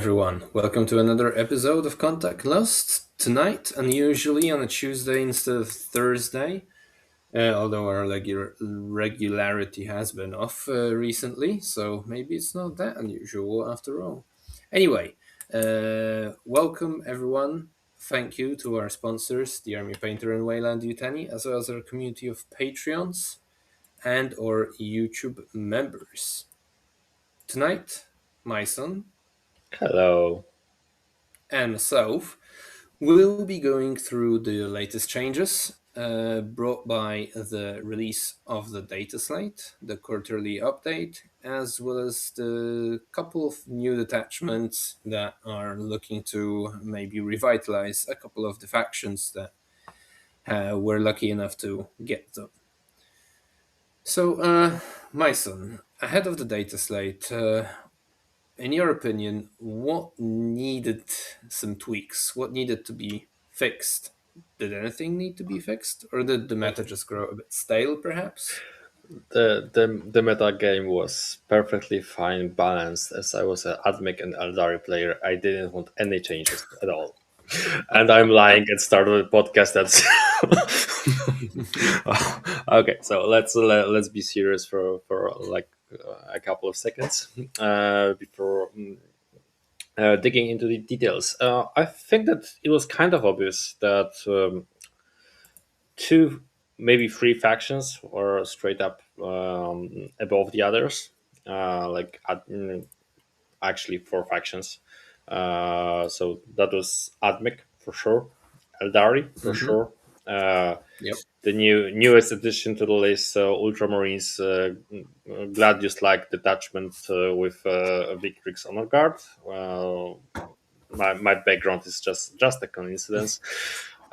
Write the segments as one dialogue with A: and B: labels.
A: everyone. Welcome to another episode of Contact Lost. Tonight, unusually on a Tuesday instead of Thursday, although our regularity has been off recently, so maybe it's not that unusual after all. Anyway, welcome everyone. Thank you to our sponsors, the Army Painter and Weyland-Yutani, as well as our community of Patreons and our YouTube members. Tonight, my son
B: Hello.
A: and myself will be going through the latest changes brought by the release of the dataslate, the quarterly update, as well as the couple of new detachments that are looking to maybe revitalize a couple of the factions that we're lucky enough to get them. So, my son, ahead of the dataslate, in your opinion, what needed some tweaks? What needed to be fixed? Did anything need to be fixed, or did the meta just grow a bit stale, perhaps?
B: The meta game was perfectly fine balanced as I was an Admec and Eldari player. I didn't want any changes at all. And I'm lying and started a podcast that's okay, so let's be serious for like a couple of seconds before digging into the details. I think that it was kind of obvious that two, maybe three factions were straight up above the others. Actually, four factions. So that was Admec for sure, Eldari for
A: Mm-hmm.
B: sure. Uh,
A: Yep.
B: the newest addition to the list, Ultramarines, Gladius like detachment with Victrix Honor Guard. Well, my background is just a coincidence.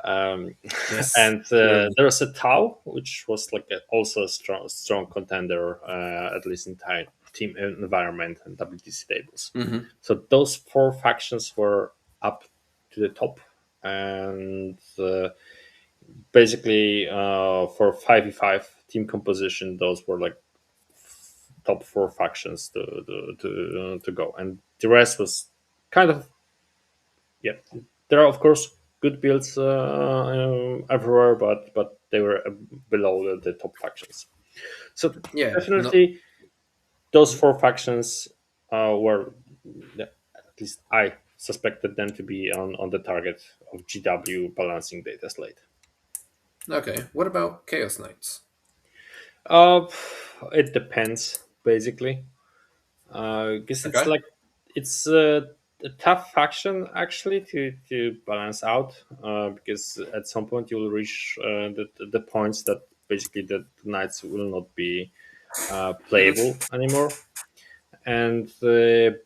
B: Um,
A: Yes.
B: and
A: You're
B: there was a Tau, which was like also a strong contender, at least in team environment and WTC tables.
A: mm-hmm.
B: So those four factions were up to the top, and basically for 5v5 team composition, those were like top four factions to go, and the rest was kind of, yeah. There are of course good builds everywhere, but they were below the top factions. So
A: Yeah. No.
B: definitely those four factions were, yeah, at least I suspected them to be on the target of GW balancing data slate.
A: Okay. What about Chaos Knights?
B: Uh, it depends basically. Because it's
A: Okay.
B: like it's a tough faction actually to balance out. Because at some point you'll reach the points that basically the knights will not be playable anymore, and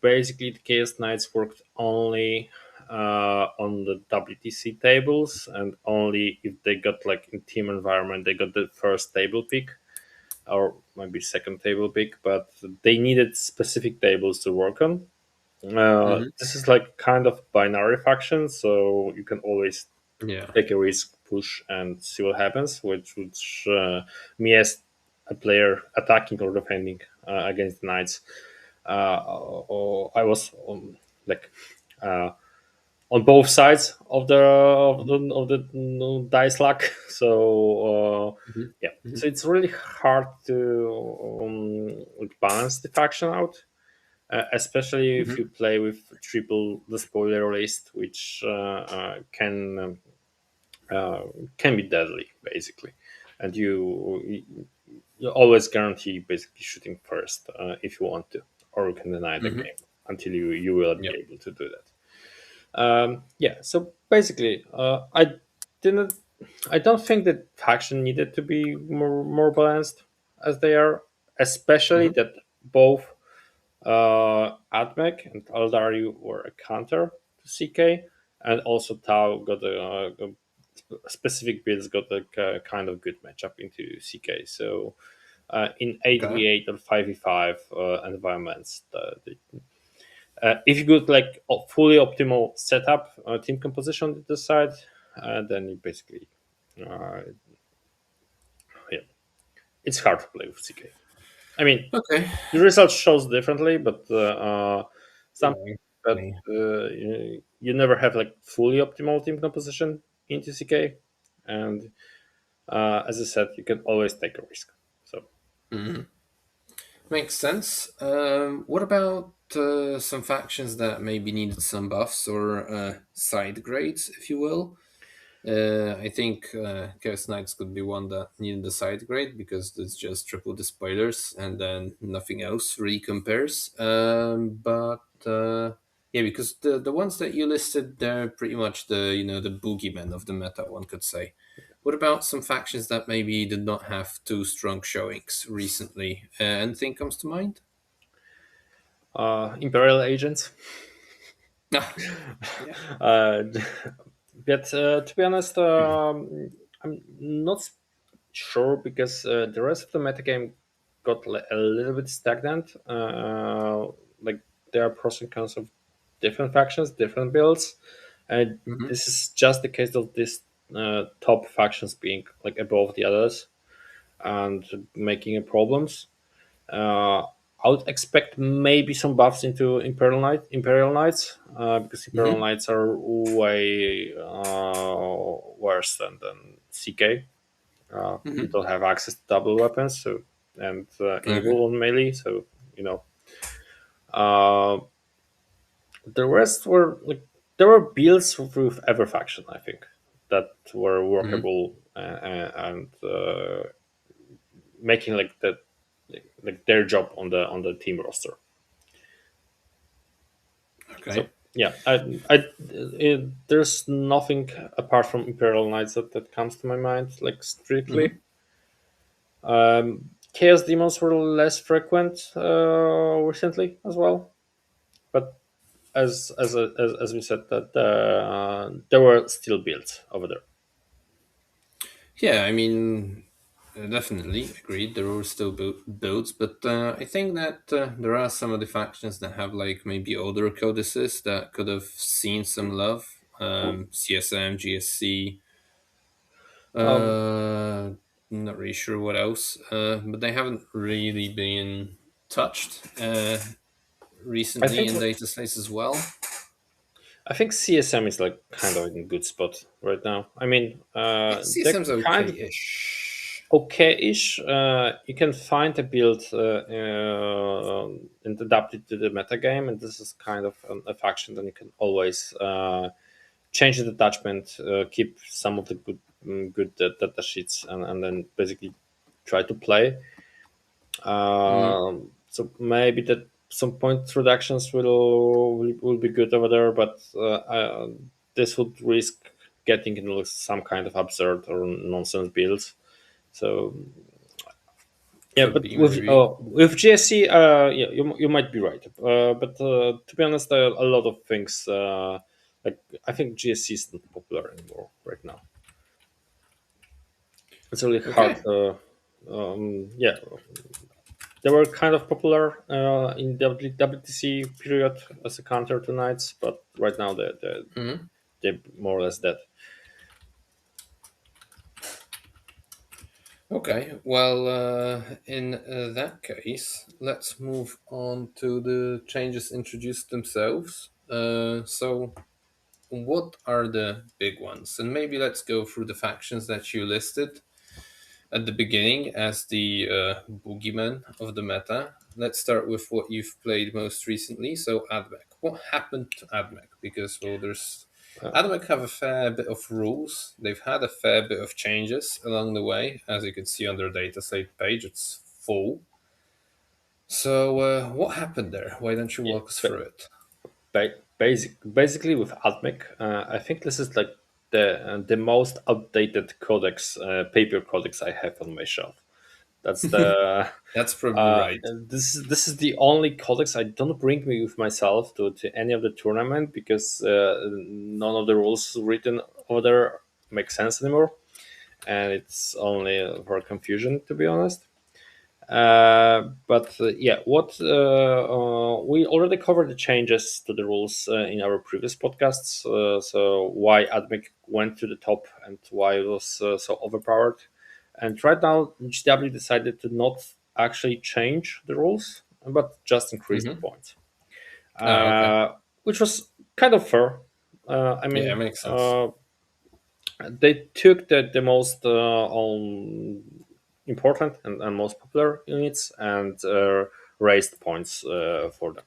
B: basically the Chaos Knights worked only on the WTC tables, and only if they got like in team environment they got the first table pick or maybe second table pick, but they needed specific tables to work on.
A: Mm-hmm.
B: This is like kind of binary faction, so you can always
A: Yeah.
B: take a risk, push, and see what happens. Which me as a player attacking or defending against the knights, I was like uh, on both sides of the dice luck. So
A: Mm-hmm.
B: yeah,
A: Mm-hmm.
B: so it's really hard to like balance the faction out, especially if
A: Mm-hmm.
B: you play with triple the spoiler list, which uh, can be deadly basically, and you always guarantee basically shooting first if you want to, or you can deny the
A: Mm-hmm.
B: game until you will be
A: Yep.
B: able to do that. Yeah, so basically, didn't. I don't think that faction needed to be more balanced as they are, especially
A: Mm-hmm.
B: that both Admec and Aldari were a counter to CK, and also Tau got a specific builds got a kind of good matchup into CK. So in
A: Okay.
B: 8v8 or 5v5 environments, if you got like a fully optimal setup team composition on the side, then you basically, uh, yeah, it's hard to play with CK. I mean,
A: Okay.
B: the result shows differently, but some
A: Yeah.
B: but
A: Exactly.
B: you never have like fully optimal team composition in TCK, and as I said, you can always take a risk. So
A: Mhm. Makes sense. What about some factions that maybe needed some buffs or side grades, if you will? I think Chaos Knights could be one that needed a side grade because it's just triple the spoilers and then nothing else really compares. But yeah, because the ones that you listed, they're pretty much the the boogeymen of the meta, one could say. What about some factions that maybe did not have too strong showings recently? Anything comes to mind?
B: Imperial agents.
A: Ah, yeah.
B: uh, but to be honest, I'm not sure because the rest of the metagame got a little bit stagnant. Like there are pros and cons of different factions, different builds, and
A: Hmm.
B: this is just the case of this top factions being like above the others and making problems. Uh, I would expect maybe some buffs into Imperial Knights, because Imperial
A: Hmm.
B: Knights are way worse than CK. You
A: Hmm.
B: don't have access to double weapons, so and
A: Okay.
B: enable on melee. So you know, uh, the rest were like there were builds with every faction. I think that were
A: Hmm.
B: workable and making like their job on the team roster. So
A: Okay.
B: yeah, there's nothing apart from Imperial Knights that comes to my mind like strictly.
A: Hmm.
B: Chaos demons were less frequent recently as well, but as we said that there were still builds over there.
A: Yeah, I mean, definitely agreed. There were still builds, but I think that there are some of the factions that have like maybe older codices that could have seen some love. CSM, GSC.
B: Um,
A: Not really sure what else, but they haven't really been touched
B: I
A: recently
B: think
A: in data slice as well.
B: I think CSM is like kind of in a good spot right now. I mean,
A: Yeah,
B: they're
A: CSM's
B: kind of
A: okay-ish.
B: okay-ish. You can find a build and adapt it to the metagame, and this is kind of a faction that you can always change the detachment, keep some of the good data sheets, and then basically try to play.
A: Mm,
B: So maybe that some point reductions will be good over there, but this would risk getting into some kind of absurd or nonsense builds. So yeah,
A: could
B: but
A: be maybe.
B: with GSC, yeah, you might be right. But to be honest, a lot of things like I think GSC is not popular anymore right now. It's really hard.
A: Okay.
B: Yeah, they were kind of popular in the WTC period as a counter to Knights, but right now
A: Mhm.
B: they're more or less dead.
A: Okay, well, in that case, let's move on to the changes introduced themselves. So, what are the big ones? And maybe let's go through the factions that you listed at the beginning as the boogeyman of the meta. Let's start with what you've played most recently. So, AdMech. What happened to AdMech? Because, well, there's
B: Uh,
A: AdMech have a fair bit of rules. They've had a fair bit of changes along the way. As you can see on their dataslate page, it's full. So, what happened there? Why don't you
B: yeah,
A: walk us through it?
B: basically with Atmec, I think this is like the most outdated codex, paper codex I have on my shelf. That's the
A: That's probably right.
B: this is the only codex I don't bring me with myself to any of the tournament because none of the rules written over there make sense anymore, and it's only for confusion to be honest. But yeah, what we already covered the changes to the rules in our previous podcasts. So why Admic went to the top and why it was so overpowered. And right now, GW decided to not actually change the rules, but just increase the
A: Hmm.
B: points.
A: Ah, okay.
B: which was kind of fair. I
A: Yeah,
B: mean,
A: makes sense.
B: they took the most important and most popular units and raised points for them.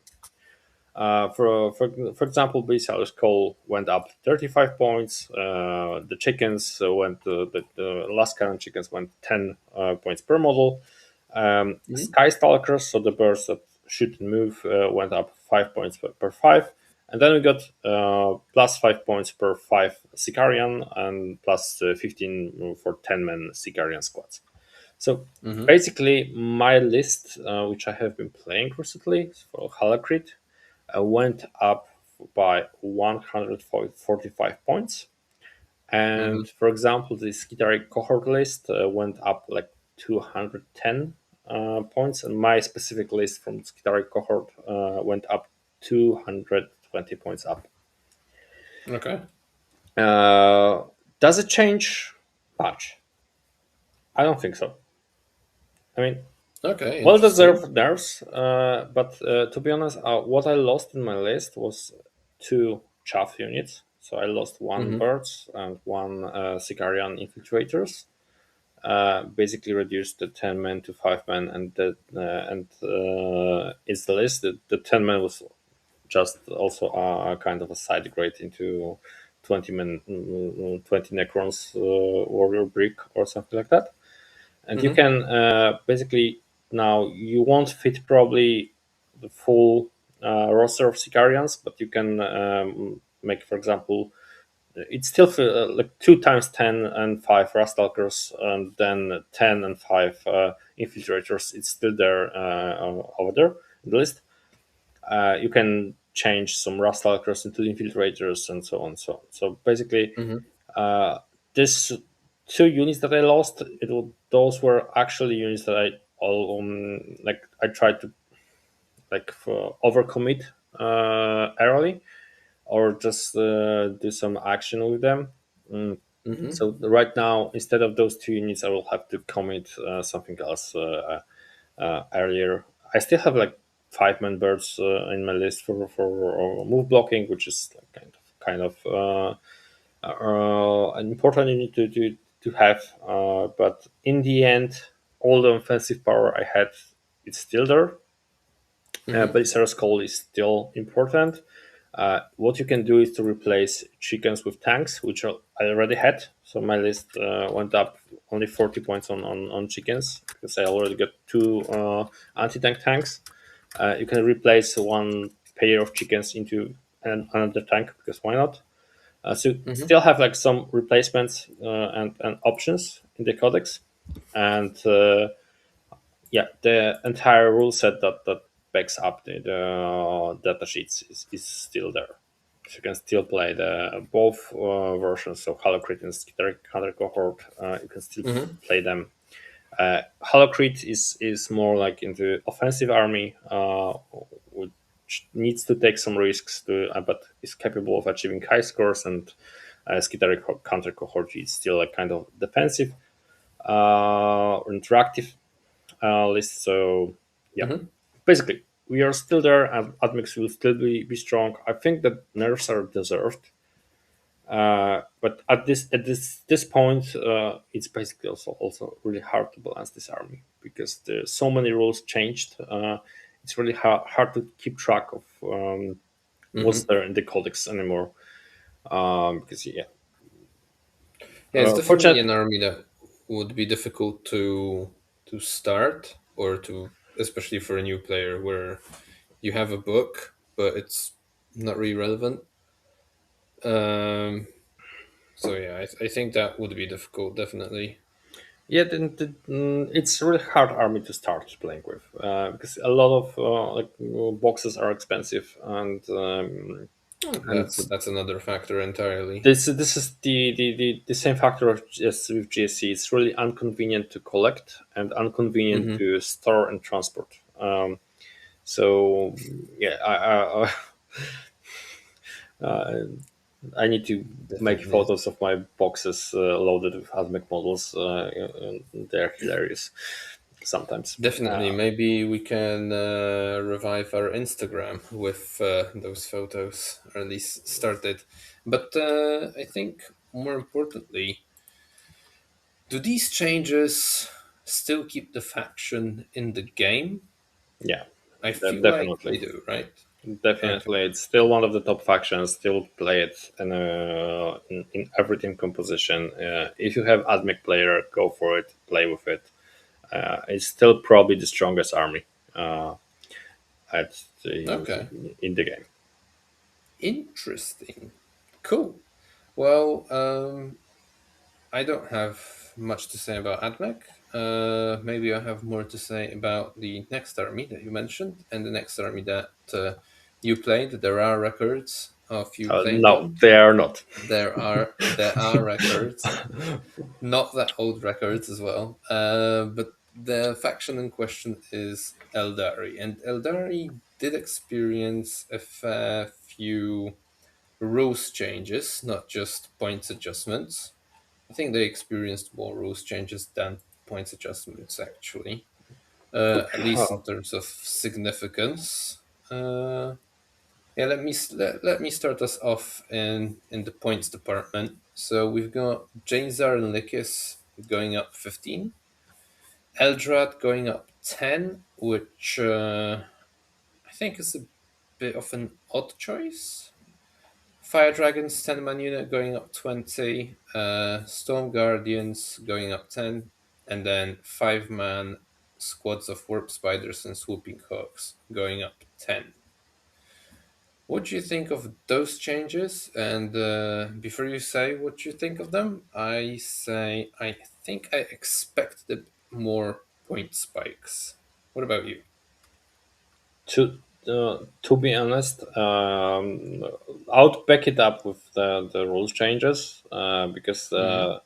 B: For example, Belisarius Cole went up 35 points. The chickens went the last current chickens went 10 points per model.
A: Mhm.
B: Sky Stalkers, so the birds that shoot and move, went up 5 points per five. And then we got plus 5 points per five Sicarian and plus 15 for 10 men Sicarian squads. So
A: Mhm.
B: basically, my list, which I have been playing recently for Halakrit, went up by 145 points.
A: Mhm.
B: And for example, the Skitaric cohort list went up like 210 points, and my specific list from Skitaric cohort went up 220 points up.
A: Okay.
B: Uh, does it change much? I don't think so. I mean,
A: Okay.
B: well
A: Interesting.
B: deserved nerfs, but to be honest, what I lost in my list was two chaff units. So I lost one
A: Mhm.
B: birds and one Sicarian infiltrators. Basically reduced the 10 men to 5 men, and it's the list. The 10 men was just also a kind of a side grade into 20 men, 20 Necrons warrior brick or something like that. And you
A: Mhm.
B: can basically now you won't fit probably the full roster of Sicarians, but you can make, for example, it's still like 2 times 10 and 5 Rastalkers, and then 10 and 5 infiltrators. It's still there over there in the list. You can change some Rastalkers into infiltrators and so on. So basically,
A: Mhm.
B: uh, this two units that I lost, those were actually units that I all like I tried to like overcommit early or just do some action with them. Mm.
A: Mhm.
B: So right now, instead of those two units, I will have to commit something else earlier. I still have like 5 man birds in my list for move blocking, which is like kind of an important unit to have. But in the end, all the offensive power I had, it's still there.
A: Mhm.
B: Belisarius Call is still important. What you can do is to replace chickens with tanks, which I already had. So my list went up only 40 points on chickens because I already got two anti-tank tanks. You can replace one pair of chickens into another tank because why not? So
A: Mhm.
B: still have like some replacements and options in the codex, and yeah, the entire rule set that backs up the data sheets is still there. So you can still play the both versions of Holocrit and Skitter Counter Cohort. You can still
A: Mhm.
B: play them. Holocrit is more like into offensive army, which needs to take some risks to, but is capable of achieving high scores. And Skitter Counter Cohort is still a kind of defensive interactive list. So yeah,
A: Mhm.
B: basically we are still there, and Admix will still be strong. I think that nerfs are deserved, but at this point, it's basically also really hard to balance this army because there's so many rules changed. It's really hard to keep track of what's
A: Mhm.
B: there in the codex anymore. Because yeah,
A: Yeah, it's definitely
B: fortunate.
A: an army that would be difficult to start or to, especially for a new player, where you have a book but it's not really relevant. Um, so yeah, I think that would be difficult, definitely.
B: Yeah, it's a really hard army to start playing with because a lot of boxes are expensive, and
A: That's another factor entirely.
B: this is the same factor as with GSC. It's really inconvenient to collect and inconvenient
A: Hmm.
B: to store and transport. So yeah, uh, I need to make
A: Definitely.
B: photos of my boxes loaded with Azmec models. They're hilarious. sometimes.
A: Definitely. Maybe we can revive our Instagram with those photos, or at least start it. But I think more importantly, do these changes still keep the faction in the game?
B: Yeah,
A: I feel like they
B: definitely.
A: do, right? Okay.
B: Definitely, it's still one of the top factions. Still play it in every team composition. If you have Admech player, go for it. Play with it. It's still probably the strongest army uh, at
A: Okay.
B: in the game.
A: Interesting. Cool. Well, I don't have much to say about AdMech. Maybe I have more to say about the next army that you mentioned and the next army that you played. There are records of you playing
B: No,
A: them.
B: they are not.
A: There are records, not that old records as well. But the faction in question is Eldari, and Eldari did experience a fair few rules changes, not just points adjustments. I think they experienced more rules changes than points adjustments, actually, at least in terms of significance. Uh, yeah, let me start us off in the points department. So we've got Janezar and Likis going up 15, Eldrad going up 10, which I think is a bit of an odd choice. Fire Dragons 10 man unit going up 20, Storm Guardians going up 10, and then 5 man squads of Warp Spiders and Swooping Hawks going up 10. What do you think of those changes? And before you say what you think of them, I say I think I expected more point spikes. What about you?
B: To be honest, I'll back it up with the rules changes because
A: Mm-hmm.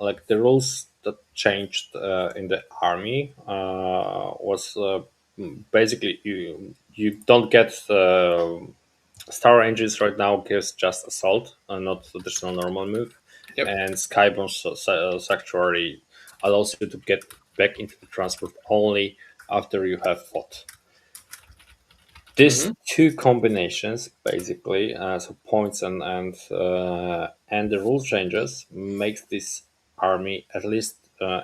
B: like the rules that changed in the army was basically you don't get Star Angels right now gives just assault and not traditional normal move,
A: Yep.
B: and Skybound Sanctuary allows you to get back into the transport only after you have fought.
A: Mm-hmm.
B: These two combinations, basically, so points and the rule changes, makes this army, at least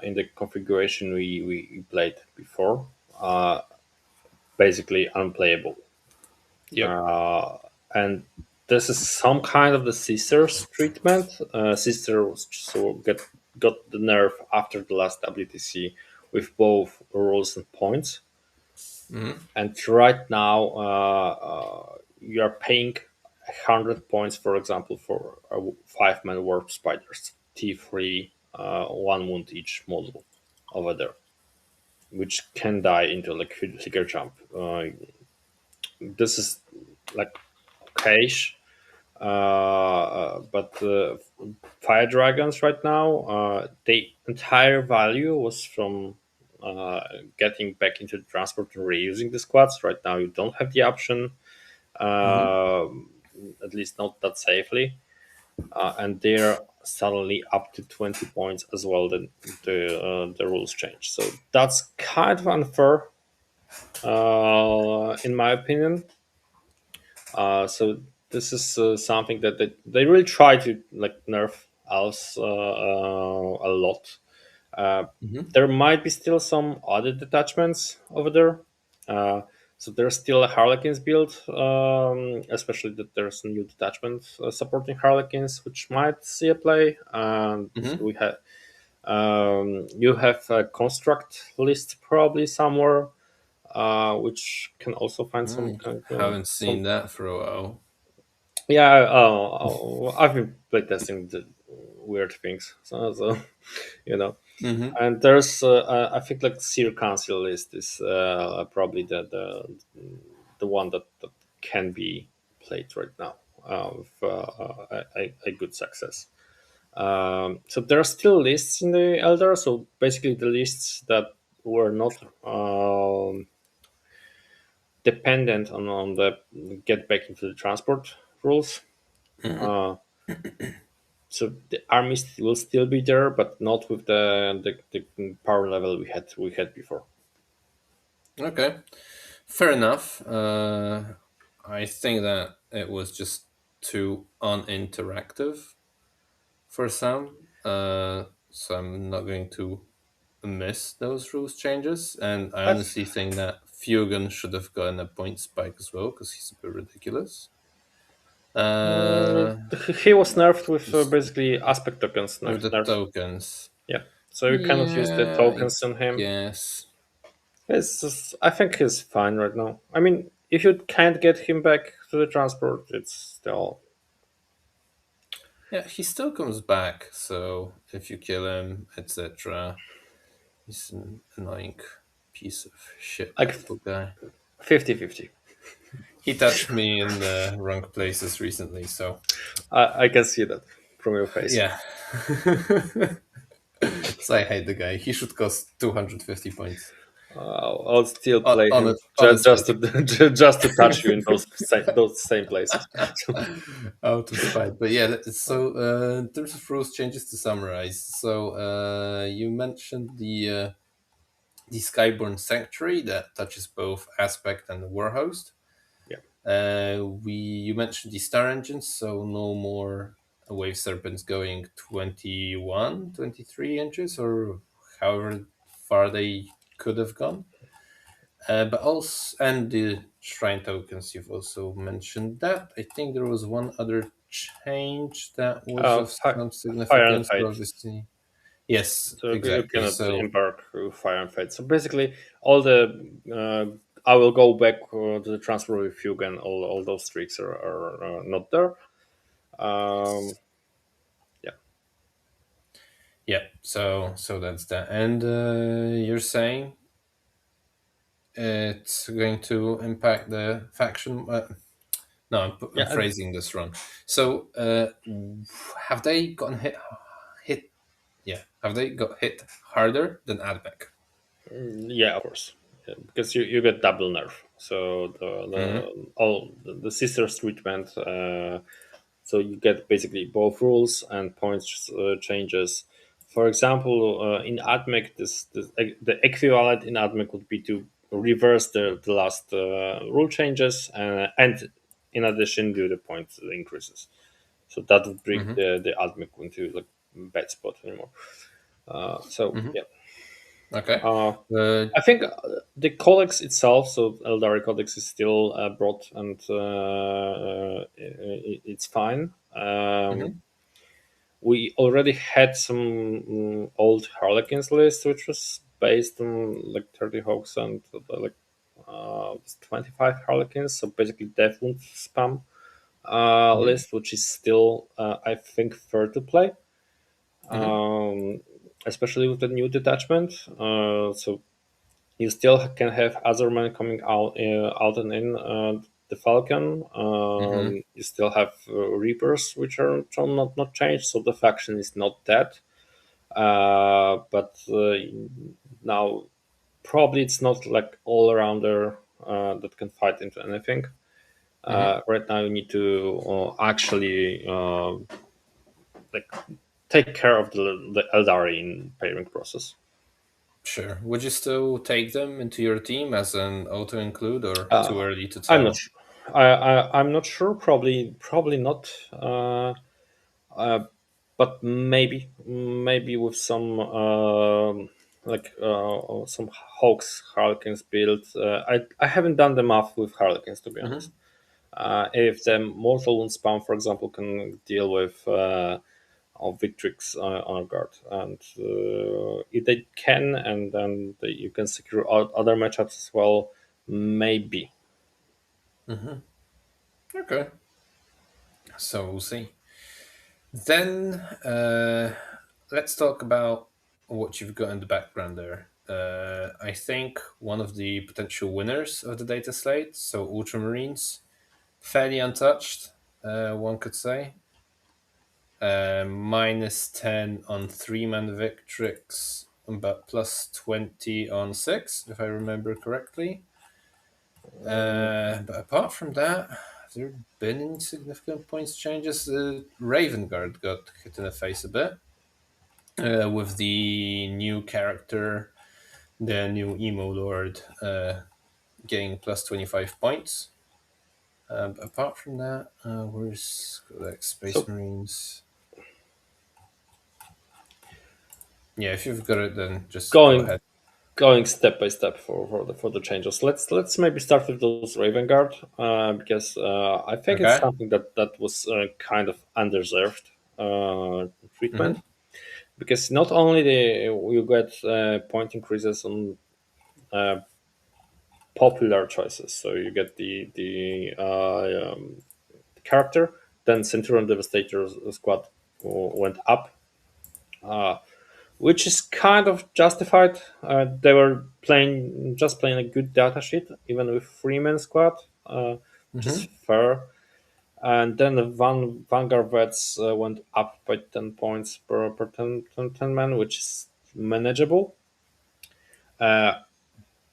B: in the configuration we played before, uh, basically unplayable.
A: Yep.
B: Uh, and this is some kind of the sisters treatment. Sisters so got the nerf after the last WTC with both rules and points.
A: Mm-hmm.
B: And right now you are paying 100 points, for example, for a 5 man warp spiders T3, one wound each model over there, which can die into like figure jump. This is like okayish, but fire dragons right now, the entire value was from uh, getting back into the transport and reusing the squads. Right now you don't have the option,
A: Mm-hmm.
B: um at least not that safely, and they're suddenly up to 20 points as well. The rules change, so that's kind of unfair, in my opinion. So this is something that they really try to like nerf elves a lot. Uh,
A: Mm-hmm.
B: there might be still some other detachments over there. Uh, so there's still a Harlequins build, especially that there's a new detachment supporting Harlequins, which might see a play. And
A: Mm-hmm.
B: we have you have a construct list probably somewhere, which can also find some
A: Haven't
B: some.
A: seen that for a while.
B: Yeah, I've been playtesting the weird things, so you know.
A: Mm-hmm.
B: And there's, I think, like Seer Council list is probably the one that can be played right now with a good success. So there are still lists in the Elder. So basically, the lists that were not dependent on the get back into the transport rules.
A: Mm-hmm.
B: Uh, so the army will still be there, but not with the power level we had before.
A: Okay, fair enough. I think that it was just too uninteractive for some, so I'm not going to miss those rules changes. And I
B: I
A: honestly think that Fugan should have gotten a point spike as well because he's a bit ridiculous. Uh,
B: He was nerfed with
A: just
B: basically aspect tokens
A: with the
B: nerf.
A: tokens.
B: Yeah, so you cannot use the
A: Yeah, I
B: tokens on him.
A: guess.
B: I think he's fine right now. I mean, if you can't get him back to the transport, it's still
A: Yeah, he still comes back. So if you kill him, etc., he's an annoying piece of shit.
B: like
A: That poor guy.
B: 50-50.
A: He touched me in the wrong places recently. So
B: I can see that from your face.
A: yeah. So I hate the guy. He should cost 250 points.
B: I'll still play him
A: Honestly,
B: just to just to touch you in those same places.
A: out of spite. But yeah, so in terms of rules changes to summarize, so you mentioned the Skyborn Sanctuary that touches both Aspect and the Warhost.
B: Yeah,
A: We you mentioned the Star Engines, so no more Wave Serpents going 21, 23 inches, or however far they could have gone. But also, and the shrine tokens, you've also mentioned that. I think there was one other change that was of
B: fi-
A: some
B: fire and
A: significance, but
B: fate.
A: obviously, yes,
B: So you
A: exactly.
B: cannot
A: So,
B: embark with fire and fate. So basically, all the I will go back to the transfer with Fugue, and all those tricks are not there. Um, yeah,
A: yeah, so that's that. And you're saying it's going to impact the faction. No, I'm
B: yeah.
A: phrasing this wrong. So, have they gotten hit? Yeah, have they got hit harder than Advec?
B: Yeah, of course, yeah, because you get double nerf. So
A: Mm-hmm.
B: the sisters treatment. So you get basically both rules and points changes. For example, in AdMech, the equivalent in AdMech would be to reverse the last rule changes and in addition do the point increases. So that would bring
A: Mm-hmm.
B: the AdMech into like bad spot anymore. So
A: Mm-hmm.
B: yeah.
A: Okay.
B: Uh,
A: Uh,
B: I think the codex itself, so Eldari codex, is still brought and it's fine.
A: mhm,
B: We already had some old Harlequins list, which was based on like 30 Hawks and like 25 Harlequins, so basically Death Wound spam
A: mhm,
B: list, which is still, I think, fair to play,
A: mhm,
B: um, especially with the new detachment. So you still can have Azerman coming out and in the Falcon.
A: mhm,
B: You still have Reapers, which are not changed, so the faction is not dead. But now probably it's not like all arounder that can fight into anything.
A: mhm.
B: Right now, you need to actually like take care of the Eldari in pairing process.
A: Sure. Would you still take them into your team as an auto include or too
B: Uh,
A: early to
B: I'm not
A: tell?
B: sure. I'm not sure. Probably not. Uh, but maybe with some some Hawks Harlequins build. I haven't done the math with Harlequins, to be honest.
A: Mhm,
B: If the mortal wound spam, for example, can deal with of Victrix on guard, and if they can, and then you can secure other matchups as well. Maybe.
A: mhm. Okay. So we'll see. Then let's talk about what you've got in the background there. I think one of the potential winners of the data slate, so Ultramarines, fairly untouched, one could say. Minus 10 on 3-man Victrix, but plus 20 on 6, if I remember correctly. But apart from that, there been any significant points changes? Raven Guard got hit in the face a bit with the new character, the new emo lord, getting plus 25 points. Apart from that, where's like Space
B: So
A: Marines? Yeah, if you've got it, then just go
B: going
A: ahead.
B: going step by step for the changes. Let's maybe start with those Raven Guard, because I think it's
A: Okay.
B: something that was kind of undeserved treatment,
A: Mm-hmm.
B: because not only you get point increases on uh, popular choices, so you get the character, then Centurion Devastator squad went up, uh, which is kind of justified. They were playing a good data sheet, even with Freeman squad, which is
A: Mm-hmm.
B: fair. And then the Vanguard vets went up by 10 points per 10 man, which is manageable. Uh,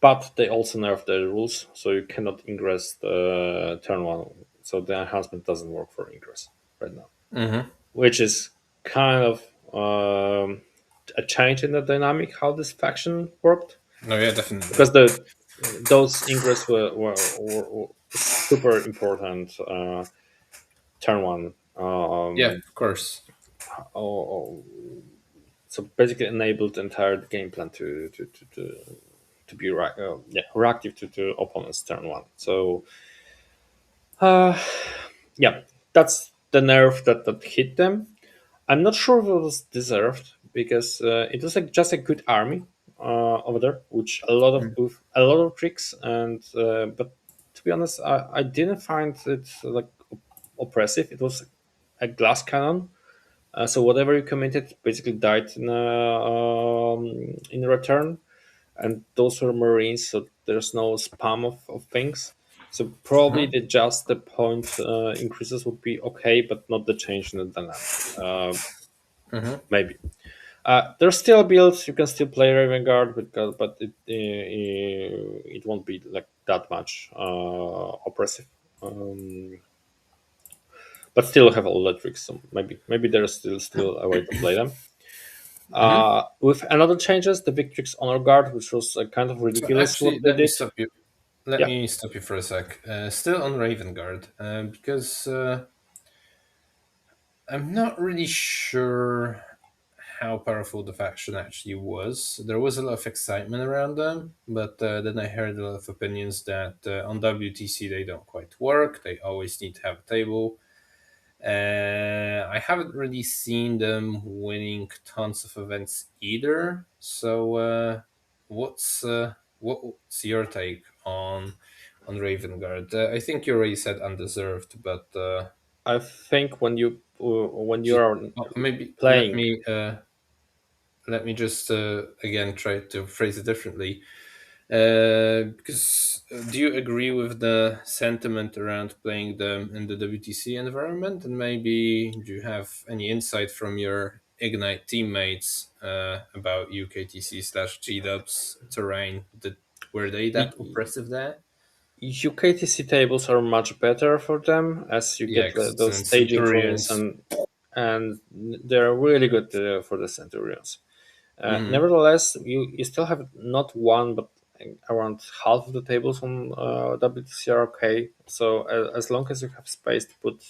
B: but they also nerfed the rules, so you cannot ingress the turn one. So the enhancement doesn't work for ingress right now,
A: Mm-hmm.
B: which is kind of a change in the dynamic how this faction worked,
A: No, yeah, definitely.
B: because the those ingress were super important turn one.
A: Yeah, of course.
B: Oh, so basically enabled the entire game plan to be reactive to opponent's turn one. So uh, yeah, that's the nerf that hit them. I'm not sure if it was deserved, because it was like just a good army over there, which a lot of tricks, and but to be honest, I didn't find it like oppressive. It was a glass cannon, so whatever you committed basically died in return, and those were Marines, so there's no spam of things. So probably
A: Mm-hmm.
B: the just the point increases would be okay, but not the change in the dynamic.
A: Mm-hmm.
B: Maybe there's still builds you can still play Raven Guard, but it won't be like that much oppressive. But still have all the tricks, so maybe there's still a way to play them.
A: Mm-hmm.
B: With another changes, the Victrix Honor Guard, which was kind of
A: So
B: ridiculous
A: actually,
B: what they did.
A: Let
B: Yeah,
A: me stop you for a sec. Still on Raven Guard, because I'm not really sure how powerful the faction actually was. There was a lot of excitement around them, but then I heard a lot of opinions that on WTC they don't quite work. They always need to have a table. I haven't really seen them winning tons of events either. So, what's your take on Raven Guard? I think you already said undeserved, but
B: I think when you
A: just,
B: are
A: maybe
B: playing,
A: let me just again try to phrase it differently. Because do you agree with the sentiment around playing them in the WTC environment? And maybe do you have any insight from your Ignite teammates about UKTC slash GDubs terrain? Were they that oppressive there?
B: UKTC tables are much better for them, as you
A: Yeah,
B: get
A: because it's
B: those
A: in
B: staging ruins,
A: Centurions.
B: and they're really good for the Centurions.
A: Mm-hmm.
B: Nevertheless, you still have not one, but around half of the tables on WTC are okay. So as long as you have space to put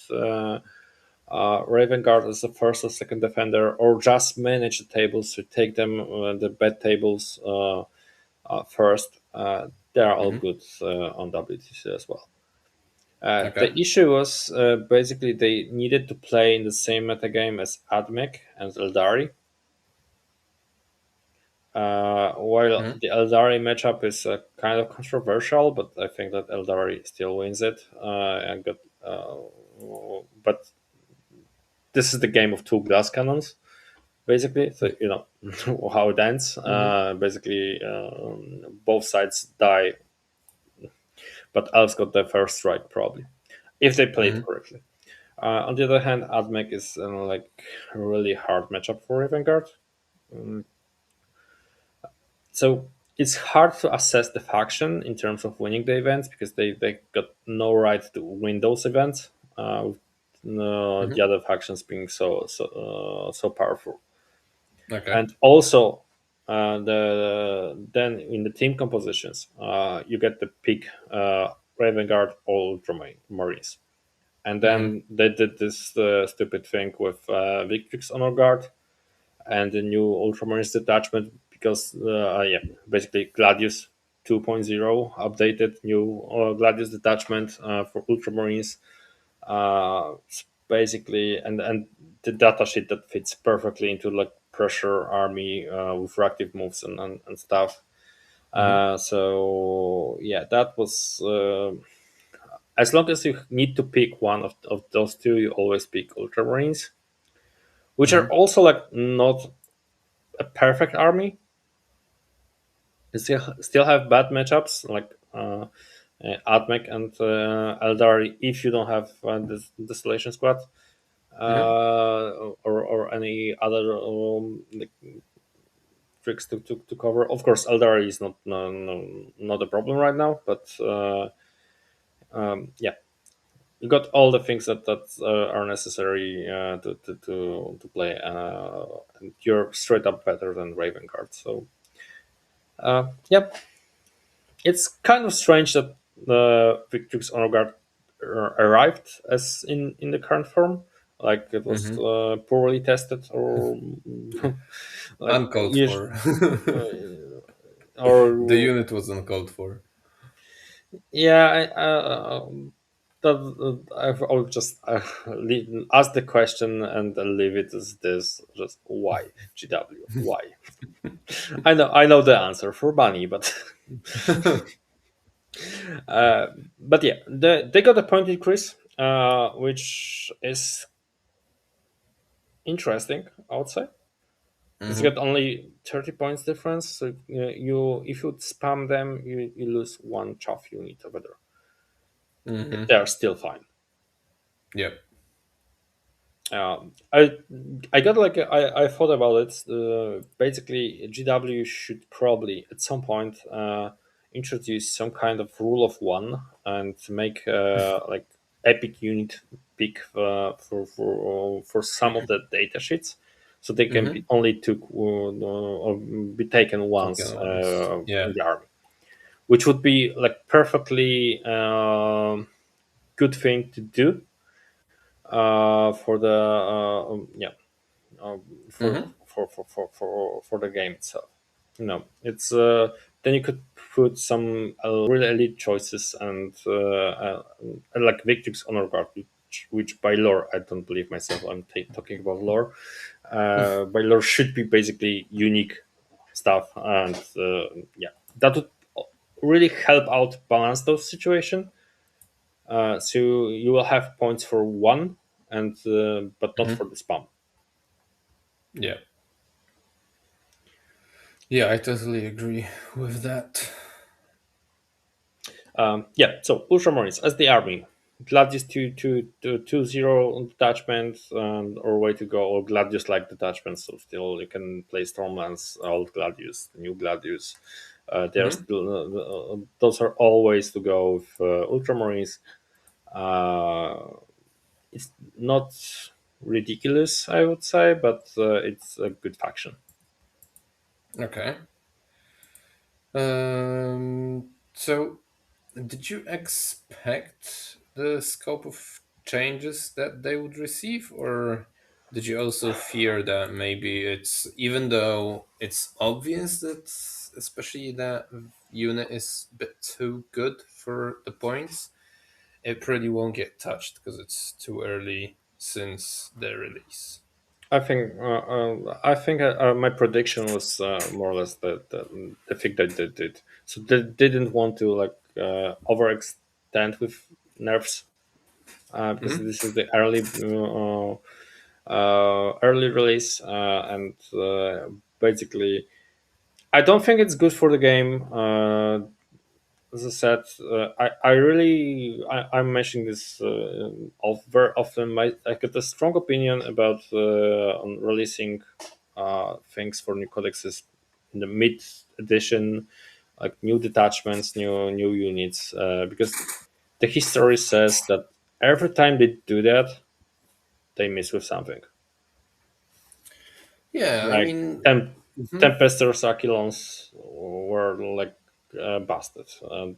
B: Raven Guard as the first or second defender, or just manage the tables to take them the bad tables first, they are all
A: Mm-hmm.
B: good on WTC as well. The
A: Okay.
B: issue was basically they needed to play in the same metagame as Admech and Eldari. While
A: Mm-hmm.
B: the Eldari matchup is kind of controversial, but I think that Eldari still wins it. But this is the game of two glass cannons, basically. So you know how it ends.
A: Mm-hmm.
B: Basically, both sides die, but Elves got the first strike probably if they played
A: Mm-hmm.
B: correctly. On the other hand, Admech is like a really hard matchup for Vanguard. Um, so it's hard to assess the faction in terms of winning the events because they got no right to win those events. With the
A: Hmm.
B: other factions being so powerful,
A: Okay.
B: and also then in the team compositions, you get to pick Raven Guard or Ultramarines, and
A: Hmm.
B: then they did this stupid thing with Victrix Honor Guard and the new Ultramarines detachment because yeah, basically Gladius 2.0 updated new Gladius detachment for Ultramarines. Basically, and the data sheet that fits perfectly into like pressure army with reactive moves and stuff.
A: Hmm.
B: So yeah, that was as long as you need to pick one of those two, you always pick Ultramarines, which are
A: Hmm.
B: also like not a perfect army. They still have bad matchups like Admech and Eldar if you don't have this Desolation Squad
A: Hmm.
B: or any other like tricks to cover. Of course, Eldar is not a problem right now, but yeah, you got all the things that are necessary to play, and you're straight up better than Raven Guard. So, yep, it's kind of strange that the Victrix Honor Guard arrived as in the current form. Like it was
A: Hmm.
B: poorly tested, or like
A: Uncalled
B: us-
A: for. The
B: or
A: unit was uncalled for.
B: yeah, I'll just ask the question and leave it as this. Just why GW? Why? I know the answer for Bunny, uh, but yeah, they got a point increase, which is interesting. I would say because you
A: Hmm.
B: got only 30 points difference. So you if you spam them, you lose one chaff unit over there.
A: Hmm.
B: They are still fine.
A: Yep.
B: Um, I I got like I thought about it. Basically, GW should probably at some point introduce some kind of rule of one and make like epic unit pick for some of the data sheets, so they can be
A: Hmm.
B: only took or be taken once
A: Talking once.
B: in
A: Yeah.
B: the army, which would be like perfectly good thing to do for the yeah um, for,
A: Hmm.
B: for the game itself. It's then you could put some really elite choices and like Victrix Honor Guard, which by lore I don't believe myself. I'm talking about lore. By lore should be basically unique stuff, and yeah, that would really help out balance those situation. So you will have points for one, and but not for
A: Hmm.
B: the spam.
A: Yeah. Yeah, I totally agree with that.
B: Yeah, so Ultramarines as the army. Gladius 2.0 detachment or way to go, or Gladius like detachments. So still you can play Stormlands, old Gladius, new Gladius. They are
A: Hmm.
B: still those are all ways to go with Ultramarines. Uh, it's not ridiculous, I would say, but it's a good faction.
A: Okay. So, did you expect the scope of changes that they would receive, or did you also fear that maybe it's, even though it's obvious that especially that unit is a bit too good for the points, it probably won't get touched because it's too early since the release?
B: I think my prediction was more or less the thing that they did. So they didn't want to like overextend with nerfs because
A: Hmm.
B: this is the early release and basically I don't think it's good for the game. As I said, I'm mentioning this very often. I got a strong opinion about on releasing things for new codexes in the mid edition, like new detachments, new units, because the history says that every time they do that, they miss with something.
A: Yeah, I
B: Like
A: mean, mhm,
B: Tempesters, Aquilons were like busted.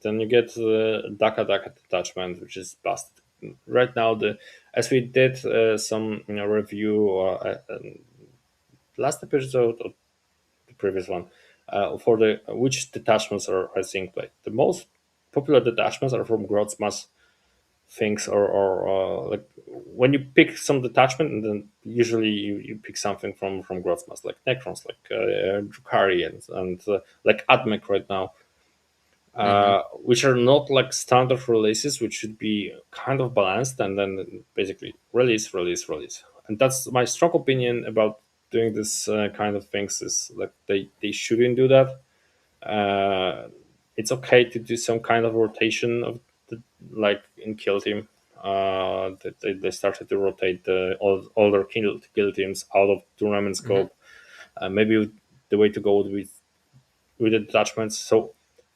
B: Then you get the Daka detachment, which is busted. Right now, the as we did some review last episode or the previous one for the which detachments are I think like the most popular detachments are from Grotmas things or like when you pick some detachment and then usually you pick something from Grotmas like Necrons like Drukhari and like Admech right now,
A: mhm.
B: which are not like standard releases, which should be kind of balanced and then basically release, and that's my strong opinion about doing this kind of things is like they shouldn't do that. uh, it's okay to do some kind of rotation of the, like in kill team. They started to rotate all their kill teams out of tournament
A: Mhm.
B: scope. Maybe the way to go would be with the detachments. So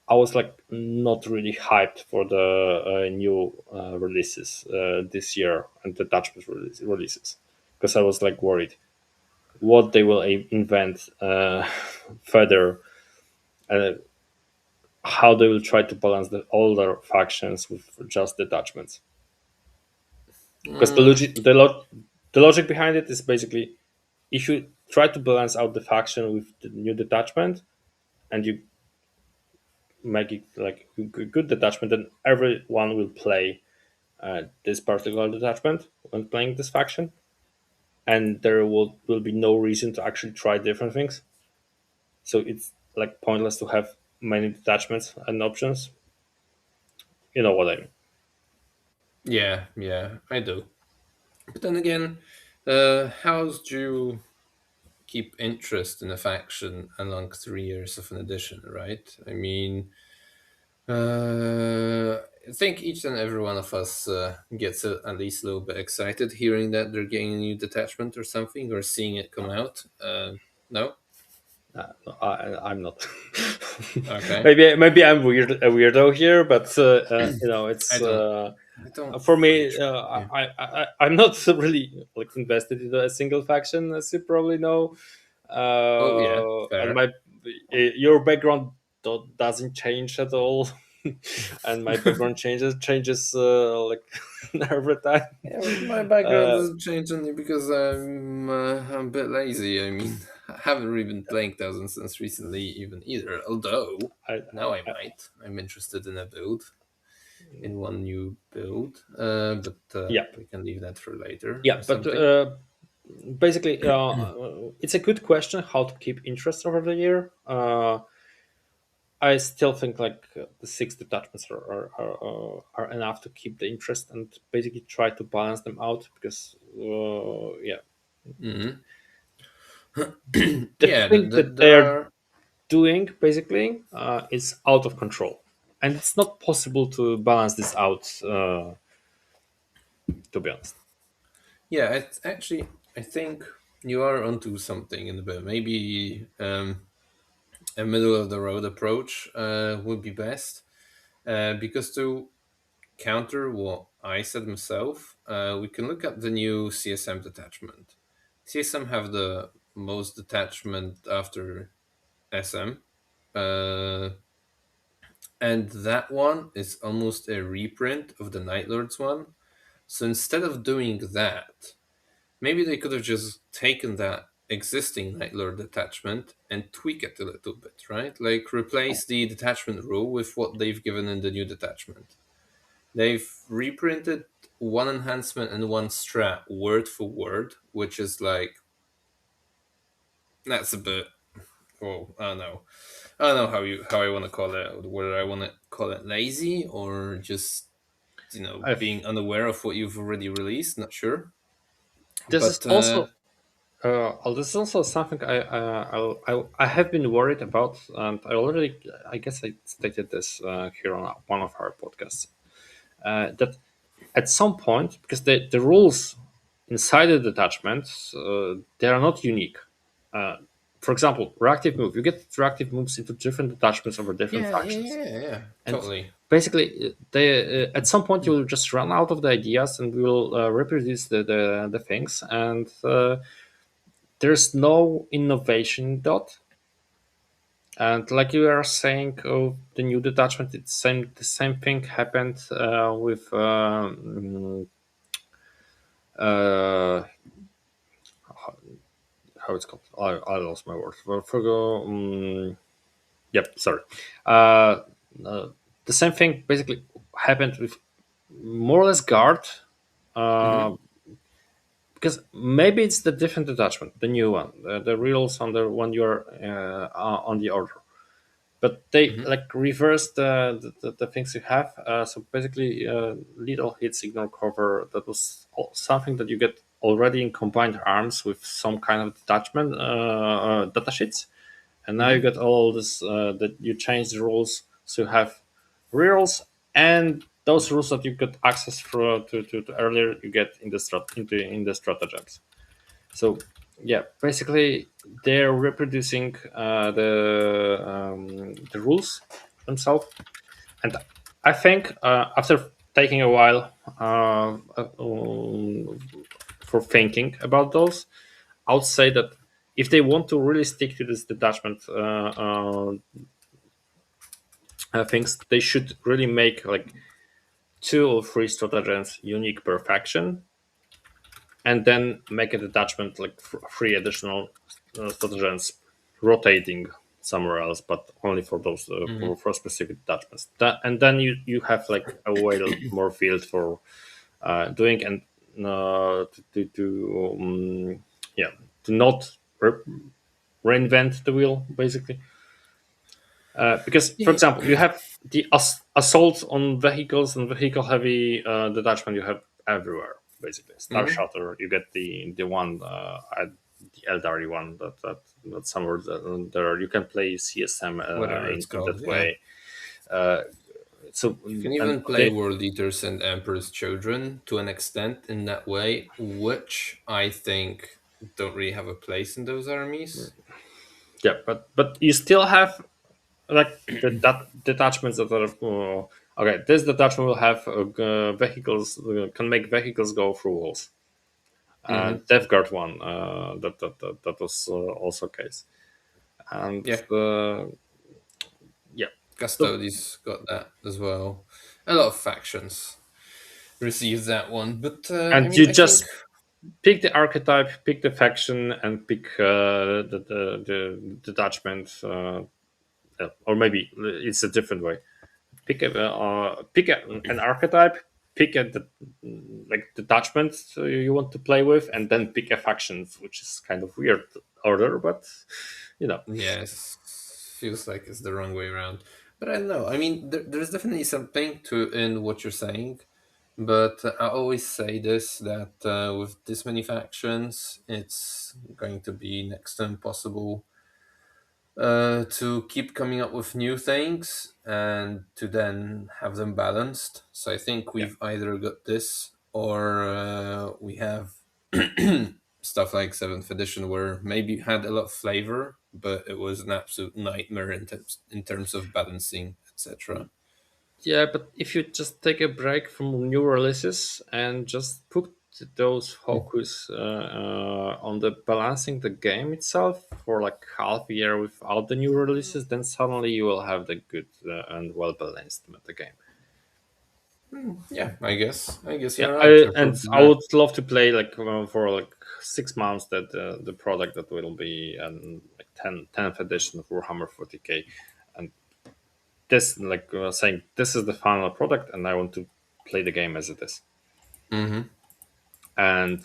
B: I was like not really hyped for the new releases this year and the detachment releases because I was like worried what they will invent further, uh, how they will try to balance the older factions with just detachments. Because
A: Mm,
B: the logic behind it is basically if you try to balance out the faction with the new detachment and you make it like a good detachment, then everyone will play this particular detachment when playing this faction, and there will be no reason to actually try different things. So it's like pointless to have many detachments and options. You know what I mean?
A: yeah, yeah, I do. But then again, how do you keep interest in a faction along 3 years of an edition, right? I mean, I think each and every one of us gets at least a little bit excited hearing that they're getting a new detachment or something, or seeing it come out. No?
B: No, I'm not.
A: Okay.
B: Maybe I'm a weirdo here, but
A: I
B: it's
A: don't. I don't
B: for
A: really.
B: me.
A: Yeah.
B: I'm not really like invested in a single faction, as you probably know.
A: Oh yeah,
B: And
A: fair.
B: my your background doesn't change at all, and my background changes like every time.
A: Yeah, but my background
B: Uh,
A: doesn't change only because I'm a bit lazy. I mean, I haven't really been playing Thousand since recently, even either. Although now I
B: I,
A: might. I'm interested in a build, in one new build. But
B: yeah,
A: we can leave that for later
B: yeah,
A: or
B: but
A: something.
B: basically, it's a good question how to keep interest over the year. I still think like the six detachments are enough to keep the interest and basically try to balance them out because yeah,
A: Hmm.
B: the
A: Yeah,
B: thing that
A: there
B: they're
A: are.
B: doing basically is out of control, and it's not possible to balance this out. To be honest,
A: Yeah, it's actually. I think you are onto something in a bit. Maybe a middle of the road approach would be best. Because to counter what I said myself, we can look at the new CSM detachment. CSM have the most detachment after SM, uh, and that one is almost a reprint of the Night Lords one. So instead of doing that, maybe they could have just taken that existing Night Lord detachment and tweak it a little bit, right? Like replace the detachment rule with what they've given in the new detachment. They've reprinted one enhancement and one strat word for word, which is like that's a bit. Oh, I don't know. I don't know how I want to call it. Whether I want to call it lazy or just
B: I've,
A: being unaware of what you've already released. Not sure,
B: this is
A: but
B: also this is also something I have been worried about, and I guess I stated this here on one of our podcasts that at some point, because the rules inside the detachment they are not unique. Uh, for example, reactive move. You get reactive moves into different detachments over different
A: Yeah, yeah,
B: factions,
A: yeah, yeah.
B: and
A: Totally.
B: basically, they at some point you'll just run out of the ideas, and we'll reproduce the things, and there's no innovation in that. And like you are saying, oh, the new detachment, the same thing happened with uh, how it's called. I lost my word. Yep, sorry. Uh, uh, the same thing basically happened with more or less guard.
A: Mm-hmm.
B: Uh, because maybe it's the different detachment, the new one, the reels on the one you're on the order, but they
A: Mm-hmm.
B: like reverse the things you have. So basically, little hits, ignore cover. That was something that you get already in combined arms with some kind of detachment data sheets, and now you
A: Mm-hmm.
B: get all this that you change the rules, so you have rerolls and those rules that you got access for to earlier you get in the in the stratagems. So yeah, basically they're reproducing the rules themselves, and I think after taking a while for thinking about those, I would say that if they want to really stick to this detachment things, they should really make like two or three stratagems unique per faction, and then make a detachment like three additional stratagems rotating somewhere else, but only for those
A: Mm-hmm.
B: for specific detachments. And then you have like a way more field for doing and to yeah, to not reinvent the wheel basically. Because, for
A: Yeah.
B: example, you have the assault on vehicles and vehicle heavy detachment you have everywhere. Basically, Star
A: Mm-hmm.
B: Shutter, you get the one the Eldari one that somewhere there you can play CSM
A: Whatever it's
B: in
A: called.
B: that
A: Yeah.
B: way. Uh, so
A: You can
B: and
A: even play
B: they
A: World Eaters and Emperor's Children to an extent in that way, which I think don't really have a place in those armies.
B: yeah, but you still have like that detachments that are okay. This detachment will have vehicles can make vehicles go through walls.
A: Mm-hmm.
B: Death Guard one that was also case, and
A: Yeah.
B: yeah, so,
A: Custodes got that as well. A lot of factions received that one, but I
B: and
A: mean,
B: you
A: I think.
B: just pick the archetype, pick the faction, and pick the detachment, or maybe it's a different way. An archetype, pick like detachment you want to play with, and then pick a faction, which is kind of weird order, but you know.
A: Yes, feels like it's the wrong way around. But I don't know. I mean, there's definitely something to in what you're saying. But I always say this that with this many factions, it's going to be next to impossible to keep coming up with new things and to then have them balanced. So I think
B: Yeah.
A: we've either got this or we have stuff like seventh edition where maybe had a lot of flavor, but it was an absolute nightmare in terms of balancing, etc.
B: Yeah, but if you just take a break from new releases and just put those focus on the balancing the game itself for like half a year without the new releases, then suddenly you will have the good and well balanced meta game.
A: Yeah, I guess
B: Yeah,
A: you're right. You're
B: and
A: probably
B: I
A: right.
B: would love to play like for like 6 months that the product that will be like 10th edition of Warhammer 40k, and this like saying this is the final product and I want to play the game as it is.
A: Mm-hmm.
B: And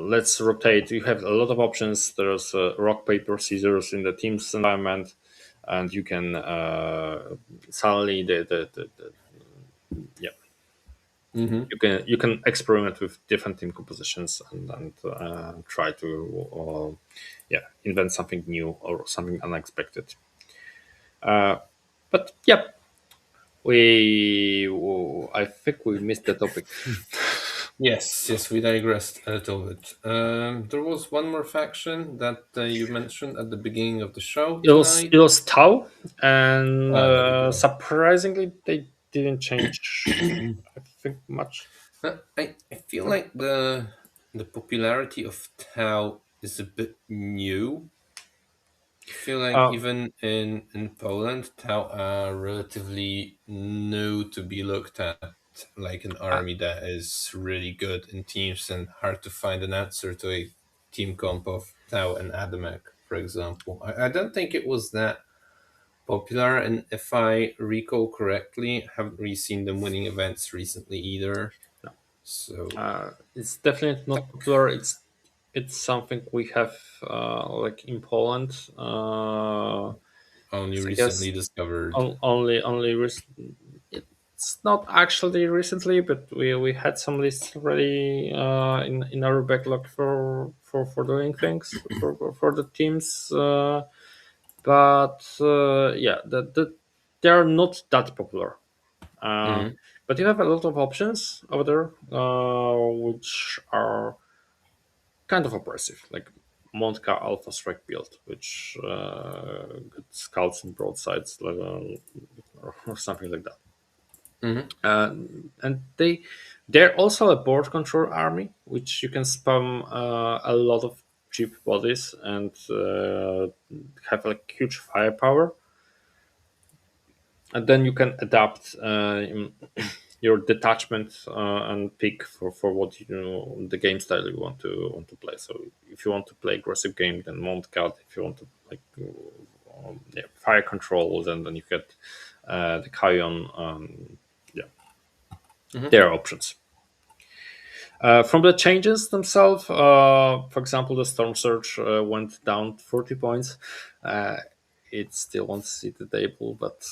B: let's rotate. You have a lot of options. There's rock paper scissors in the team's environment, and you can suddenly yeah,
A: Mm-hmm.
B: you can experiment with different team compositions and try to yeah, invent something new or something unexpected. uh, but yeah, I think we missed the topic.
A: Yes, yes, we digressed a little bit. There was one more faction that you mentioned at the beginning of the show
B: It
A: tonight.
B: was Tau, and
A: Ah, there we
B: surprisingly, they didn't change.
A: go.
B: I think much.
A: I feel like the popularity of Tau is a bit new. I feel like
B: Uh,
A: even in Poland, Tau are relatively new to be looked at like an
B: uh,
A: army that is really good in teams and hard to find an answer to a team comp of Tau and Adamek, for example. I don't think it was that popular, and if I recall correctly, I haven't really seen them winning events recently either.
B: no,
A: So
B: it's definitely not popular. It's something we have like in Poland.
A: only
B: I guess
A: recently discovered.
B: it's not actually recently, but we had some lists already in our backlog for doing things for the teams. But yeah, they are not that popular. Uh,
A: Mhm.
B: but you have a lot of options over there, which are kind of oppressive, like Montka Alpha Strike build, which got scouts and broadsides level or something like that.
A: Mhm.
B: And they're also a board control army, which you can spam a lot of cheap bodies and have like huge firepower, and then you can adapt your detachment and pick for what you know, the game style you want to play. So if you want to play aggressive game, then Mount Guard. If you want to like yeah, fire control, then you get the Kion. Yeah,
A: Mhm.
B: there are options. From the changes themselves, for example, the Storm Surge went down 40 points. Uh, it still won't see the table, but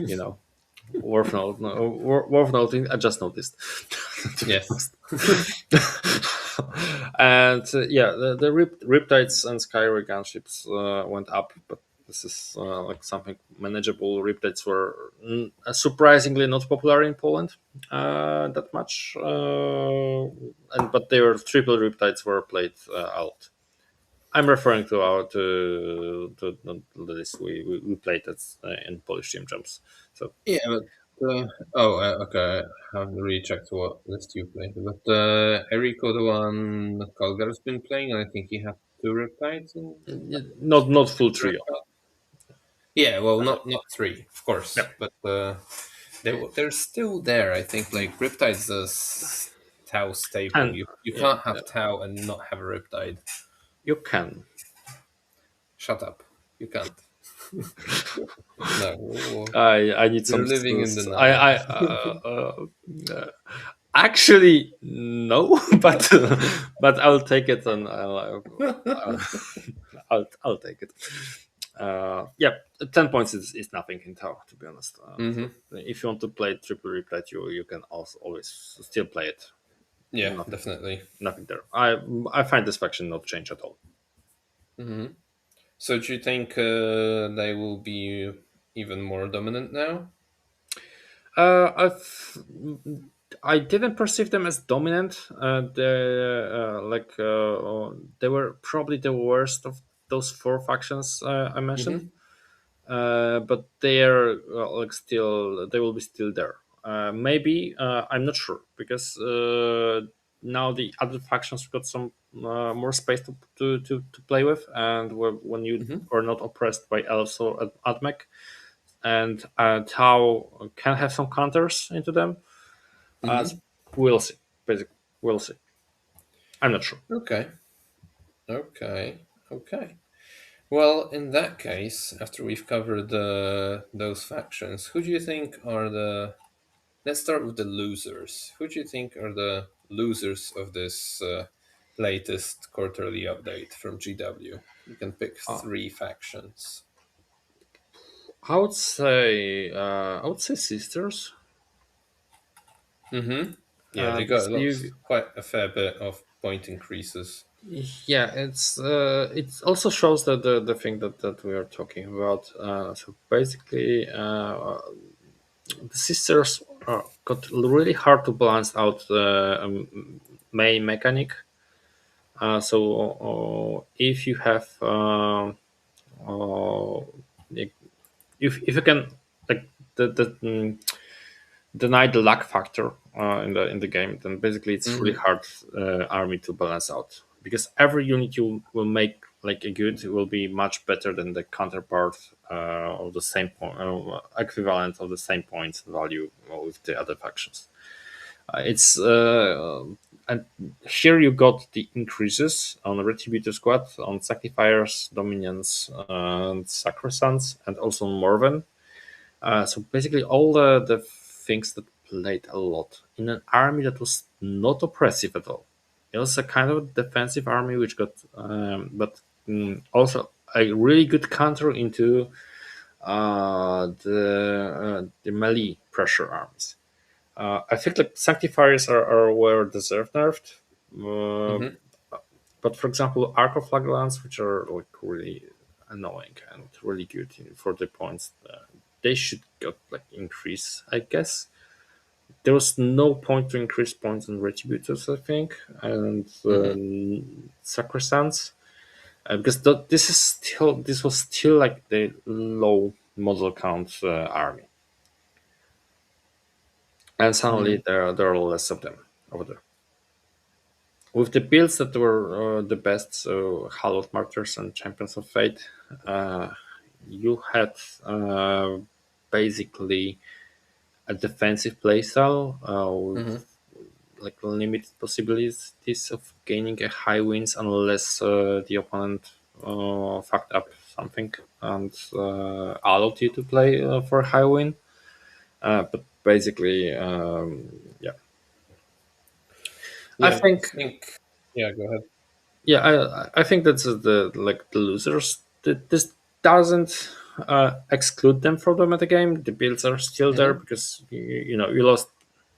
B: you know, worth noting. I just noticed. To be
A: Yes.
B: honest. And yeah, the Riptides and Skyray gunships went up, but this is like something manageable. Riptides were surprisingly not popular in Poland that much, and but their triple Riptides were played out. I'm referring to our to the list we played at in Polish team jumps. So
A: Yeah, but okay. I haven't really checked what list you played, but Eriko, the one that Calgar's been playing, and I think he had two Riptides in that
B: not full trio.
A: Riptide. Yeah, well,
B: At all.
A: not three, of
B: Yeah,
A: course, but they're still there. I think like Riptide's a Tau staple.
B: and
A: You
B: yeah,
A: can't have Tau and not have a Riptide.
B: you can.
A: Shut up. You can't. No,
B: I need some.
A: you're living in the now.
B: I actually no, but I'll take it and I'll take it. Yeah, 10 points is nothing in tower, to be honest. So
A: Hmm.
B: if you want to play triple replay, you can also always still play it.
A: Yeah,
B: Nothing,
A: definitely.
B: nothing there. I find this faction not change at all.
A: Hmm. So do you think they will be even more dominant now?
B: I've I didn't perceive them as dominant. They were probably the worst of those four factions I mentioned.
A: Hmm.
B: But they are like still they will be still there. Maybe I'm not sure because now the other factions got some more space to play with, and when you
A: Hmm.
B: are not oppressed by elves or admech, and Tau can have some counters into them. Uh,
A: Hmm.
B: we'll see. Basically, we'll see. I'm not sure.
A: Okay. Okay. Well, in that case, after we've covered those factions, who do you think are the? Let's start with the losers. Who do you think are the losers of this latest quarterly update from GW? You can pick
B: Uh,
A: three factions.
B: I would say sisters.
A: Mm-hmm. Yeah, they got
B: Because you
A: quite a fair bit of point increases.
B: Yeah, it also shows that the thing that we are talking about. So basically, the sisters. got really hard to balance out the main mechanic. So if you have uh, like, if you can like the deny the luck factor in the game, then basically it's really
A: Hmm.
B: hard army to balance out, because every unit you will make like a good will be much better than the counterpart of the same point, equivalent of the same points value with the other factions. It's and here you got the increases on Retributor Squad, on Sacrifiers, Dominions, and Sacrosancts, and also on Morven. So basically, all the things that played a lot in an army that was not oppressive at all. It was a kind of defensive army which got, but also a really good counter into the melee pressure armies. I think like sanctifiers are were deserved nerfed, uh,
A: Hmm.
B: but for example, arc of flagellants, which are like really annoying and really good for the points, they should get like increase. I guess there was no point to increase points on retributors, I think, and
A: Hmm.
B: sacrosancts, because this was still like the low model count army, and
A: Hmm.
B: suddenly there are less of them over there. With the builds that were the best, so Hallowed Martyrs and Champions of Fate, uh, you had uh, basically a defensive playstyle
A: Hmm.
B: with like limited possibilities of gaining a high wins unless the opponent fucked up something and allowed you to play for a high win. But basically, yeah, I
A: Yeah, I
B: think
A: think. Yeah, go ahead.
B: yeah, I think that's the like the losers. This doesn't exclude them from the metagame. The builds are still there
A: Hmm.
B: because you know you lost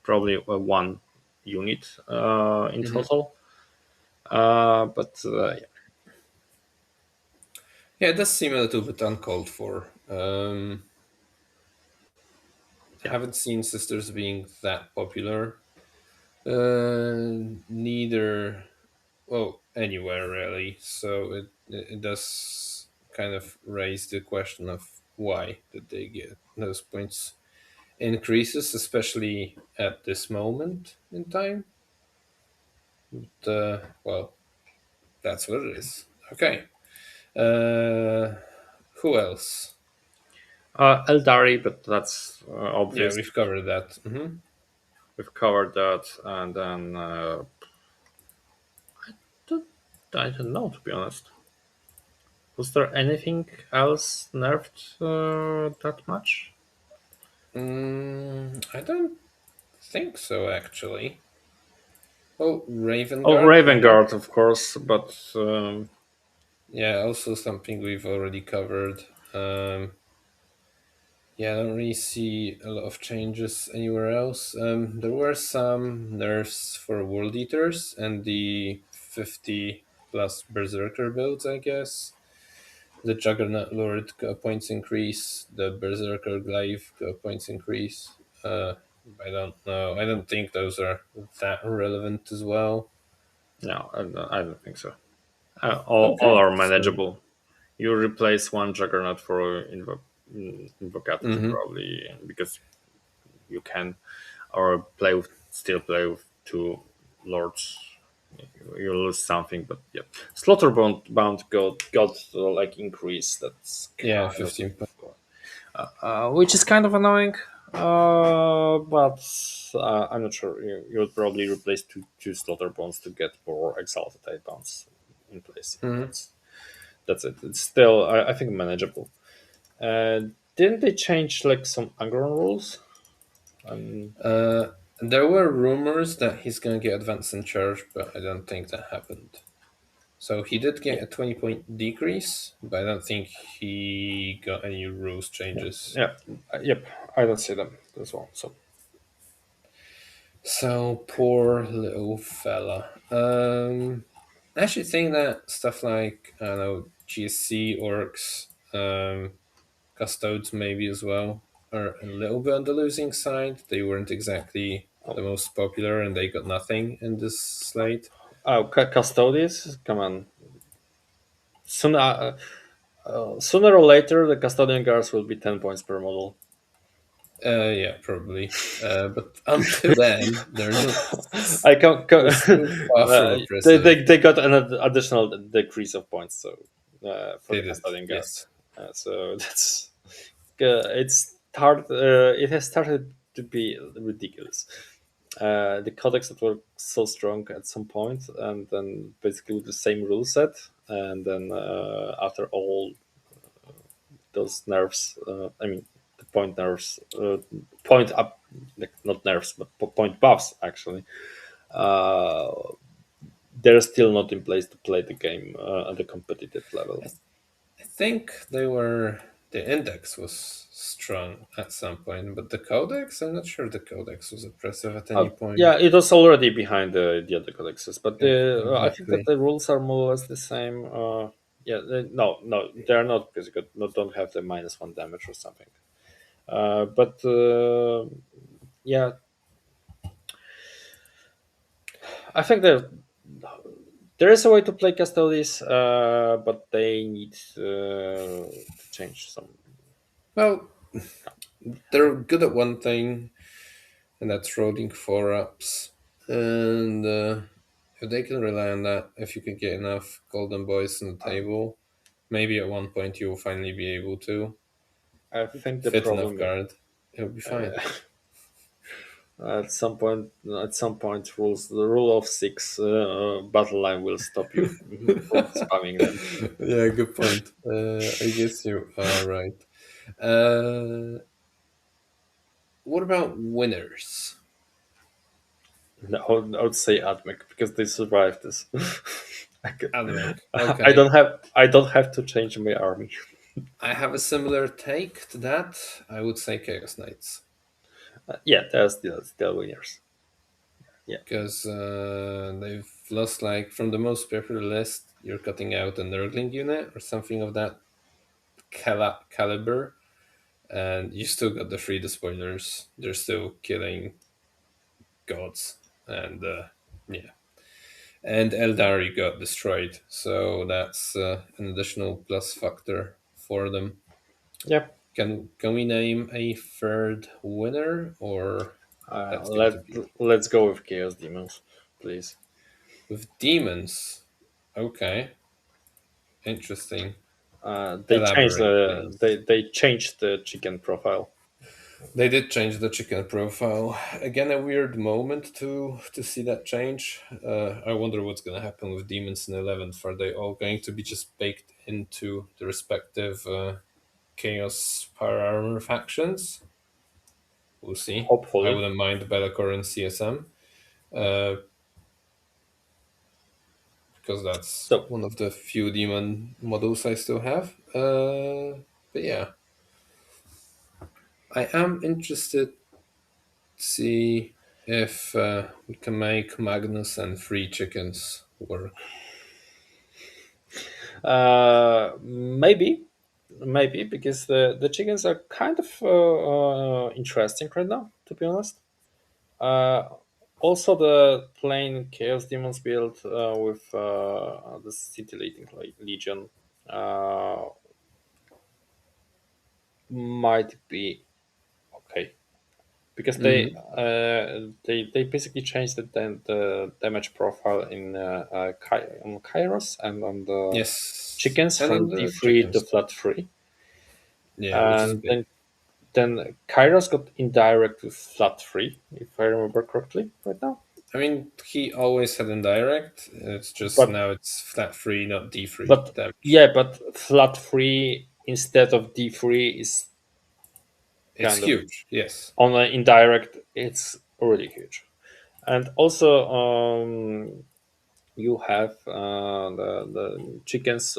B: probably one unit in
A: Hmm.
B: total. But
A: Yeah, it does seem a little bit uncalled for.
B: yeah,
A: Haven't seen sisters being that popular. Neither, well, anywhere really. So it does kind of raise the question of why did they get those points increases, especially at this moment in time. Well, that's what it is. Okay. Uh, who else?
B: Eldari, but that's
A: Yeah,
B: obvious.
A: we've covered that. Hmm.
B: We've covered that, and then don't- I don't know, to be honest. Was there anything else nerfed that much?
A: I don't think so, actually. Oh, Raven
B: Oh,
A: Guard, maybe?
B: Ravengard, of course, but
A: Yeah, also something we've already covered. Yeah, I don't really see a lot of changes anywhere else. There were some nerfs for World Eaters and the 50 plus Berserker builds, I guess. The Juggernaut Lord got a points increase. The Berserker Glaive got a points increase. Uh, I don't know. I don't think those are that relevant as well.
B: no, I don't think so. All
A: Okay.
B: are
A: So.
B: manageable. You replace one Juggernaut for Invocata
A: Hmm.
B: probably because you can, or still play with two Lords. You lose something, but yeah, Slaughterbound got like increase. That's
A: Yeah,
B: kind of
A: 15 points.
B: which is kind of annoying. But I'm not sure. You would probably replace two slaughter bonds to get more exalted eight bonds in place.
A: Hmm.
B: That's it. It's still I think manageable. Didn't they change like some Angron rules? Um,
A: Uh, there were rumors that he's going to get advanced in charge, but I don't think that happened. So he did
B: yeah,
A: get a 20-point decrease, but I don't think he got any rules changes.
B: yeah, yep. I don't see them as well. So
A: So poor little fella. I actually think that stuff like, I don't know, GSC, orcs, custodes maybe as well. are a little bit on the losing side. They weren't exactly the most popular, and they got nothing in this slate.
B: Oh, custodians, come on. Soon, sooner or later, the custodian guards will be 10 points per model.
A: Yeah, probably. But until then,
B: I can,
A: they're still far from oppressive.
B: they got an additional decrease of points, so for
A: They
B: the
A: did,
B: custodian guards.
A: yes.
B: So that's it has started to be ridiculous. The codex that were so strong at some point, and then basically with the same rule set, and then after all those nerfs, I mean the point nerfs, point up, like not nerfs, but point buffs actually. Uh, they're still not in place to play the game at a competitive level.
A: I think the index was strong at some point, but the codex, I'm not sure the codex was oppressive at any point.
B: Yeah, it was already behind the other codexes, but I think that
A: Exactly.
B: the rules are more or less the same. Yeah, no, they are not because you don't have the -1 damage or something. But yeah, I think that there is a way to play Custodes, but they need to change some.
A: Well, they're good at one thing, and that's rolling 4 ups. And if they can rely on that, if you can get enough golden boys on the table, maybe at one point you'll finally be able to
B: I think the
A: fit enough
B: problem
A: guard. It'll be fine.
B: at some point, the rule of six battle line will stop you from spamming them.
A: Yeah, good point. I guess you are right. Uh, what about winners?
B: No, I would say Admech because they survived this. I, could-
A: Admech. Okay.
B: I don't have to change my army.
A: I have a similar take to that. I would say Chaos Knights.
B: Yeah, they're still winners. Yeah,
A: Because they've lost, like, from the most popular list, you're cutting out a Nurgling unit or something of that caliber, and you still got the free despoilers. They're still killing gods, and yeah. And Eldari got destroyed, so that's an additional plus factor for them.
B: yeah.
A: Can we name a third winner, or that's going to
B: Let
A: be
B: let's go with Chaos Demons, please.
A: with demons? Okay, interesting.
B: They changed
A: Elaborate, please.
B: they changed the chicken profile.
A: They did change the chicken profile again. A weird moment to see that change. I wonder what's going to happen with demons in 11th. Are they all going to be just baked into the respective chaos power armor factions? We'll see. I
B: Hopefully.
A: wouldn't mind Bellacore and CSM, uh, because that's
B: So
A: one of the few demon models I still have. But yeah, I am interested to see if we can make Magnus and Free Chickens work.
B: maybe, maybe because the chickens are kind of interesting right now, to be honest. Uh, Also, the plain Chaos Demons build with the Scintillating Legion might be okay because
A: Hmm.
B: they basically changed the damage profile in on Kairos and on the
A: Yes,
B: chickens
A: and
B: from
A: on
B: D
A: the
B: three to
A: chickens.
B: flat three,
A: Yeah, which is
B: and
A: good.
B: then Kairos got indirect with flat three, if I remember correctly, right now.
A: I mean, he always had indirect. It's just
B: But
A: now it's flat free, not D free
B: but
A: damage.
B: yeah, but flat three instead of D three is
A: It's
B: kind of
A: huge. Yes.
B: on an indirect. It's really huge, and also you have the chickens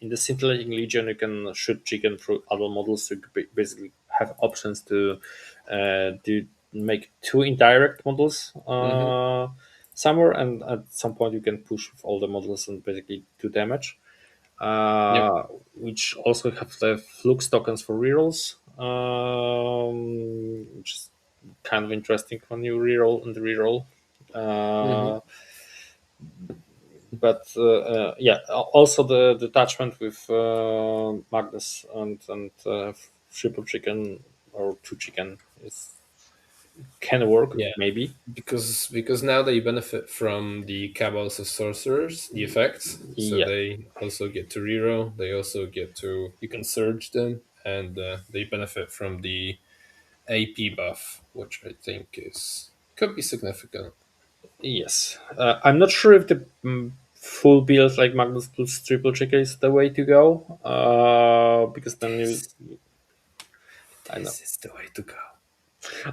B: in the scintillating legion. You can shoot chicken through other models, so you basically have options to do make two indirect models
A: Hmm.
B: somewhere, and at some point you can push with all the models and basically do damage.
A: Yep.
B: Which also have the flux tokens for rerolls. which is kind of interesting when you reroll and reroll.
A: Hmm.
B: Uh, but yeah, also the detachment with Magnus and triple chicken or two chicken is can work
A: Yeah,
B: maybe.
A: because now they benefit from the cabals of sorcerers, the effects. So
B: Yeah.
A: they also get to reroll. They also get to you can surge them, and they benefit from the AP buff, which I think is could be significant.
B: Yes, I'm not sure if the full build like Magnus plus triple chicken is the way to go. Because then you,
A: This
B: I know.
A: this is the way to go.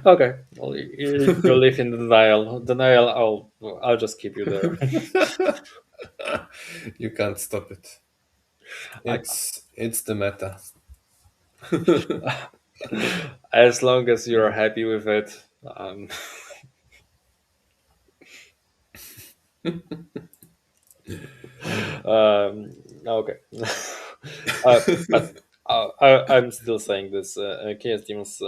B: Okay, well, you live in denial. Denial. I'll just keep you there.
A: You can't stop it.
B: I,
A: It's the meta.
B: as long as you're happy with it. Okay. But I'm still saying this. Chaos Demons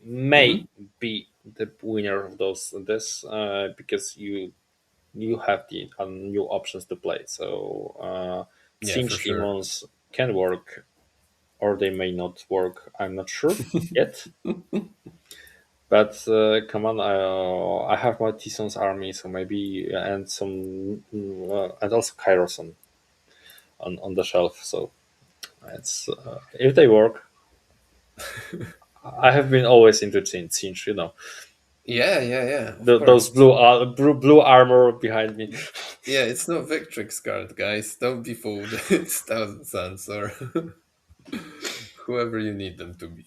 B: may
A: Hmm.
B: be the winner of those this because you have the new options to play. So
A: Yeah, for
B: Singe
A: sure.
B: Demons can work or they may not work. I'm not sure yet. But come on, I have my Tison's army, so maybe and some and also Kairos on the shelf. So it's if they work, I have been always into Singe.
A: Yeah, yeah, yeah. Of
B: Those
A: course.
B: blue armor behind me.
A: Yeah, it's not Victrix Guard, guys. Don't be fooled. It's Thousand Suns or whoever you need them to be.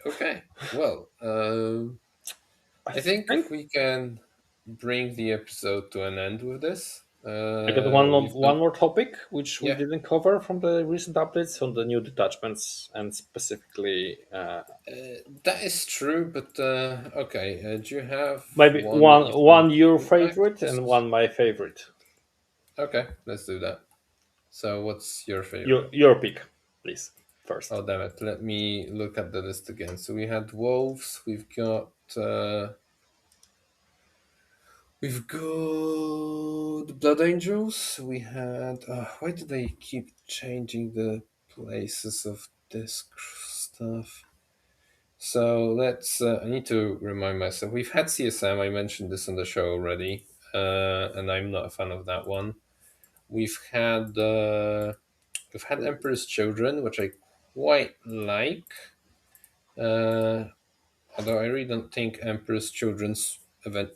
A: Okay. Well,
B: I
A: I think
B: think
A: we can bring the episode to an end with this.
B: I got
A: We've
B: one
A: done.
B: more topic which we
A: Yeah.
B: didn't cover from the recent updates on the new detachments and specifically
A: That is true, but okay. Do you have
B: maybe
A: one you think
B: one your favorite and
A: impacts?
B: one my favorite.
A: Okay, let's do that. So, what's your favorite?
B: Your pick, please first.
A: Oh, damn it. Let me look at the list again. So, we had wolves. Uh, we've got blood angels. We had. Why do they keep changing the places of this stuff? So let's. I need to remind myself. We've had CSM. I mentioned this on the show already, and I'm not a fan of that one. We've had we've had Emperor's Children, which I quite like. Uh, Although I really don't think Emperor's Children's event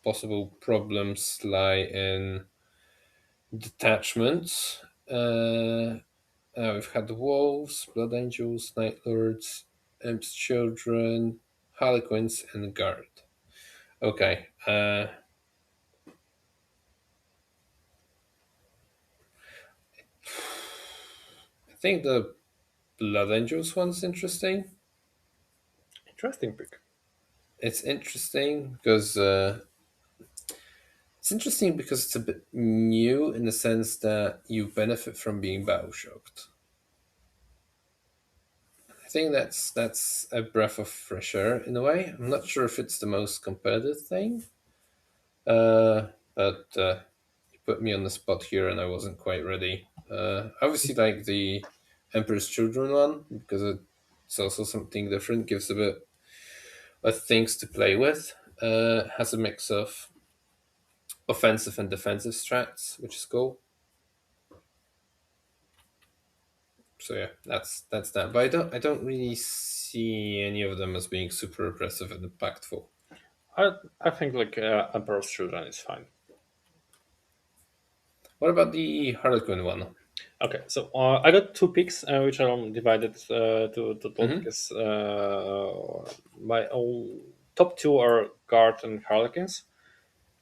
A: possible problems lie in detachments. We've had the Wolves, Blood Angels, Night Lords, Imp's Children, Harlequins, and Guard. Okay. I think the Blood Angels one's interesting.
B: Interesting pick.
A: It's interesting because it's a bit new in the sense that you benefit from being battle shocked. I think that's a breath of fresh air in a way. I'm not sure if it's the most competitive thing, but you put me on the spot here, and I wasn't quite ready. Obviously, like the Emperor's Children one because it's also something different. Gives a bit of things to play with. Has a mix of offensive and defensive strats, which is cool. So yeah, that's that. But I don't really see any of them as being super aggressive and impactful.
B: I think like Emperor's Children is fine.
A: What about the Harlequin one?
B: Okay, so I got two picks, which are divided to both
A: Mm-hmm.
B: because my top two are Guard and Harlequins,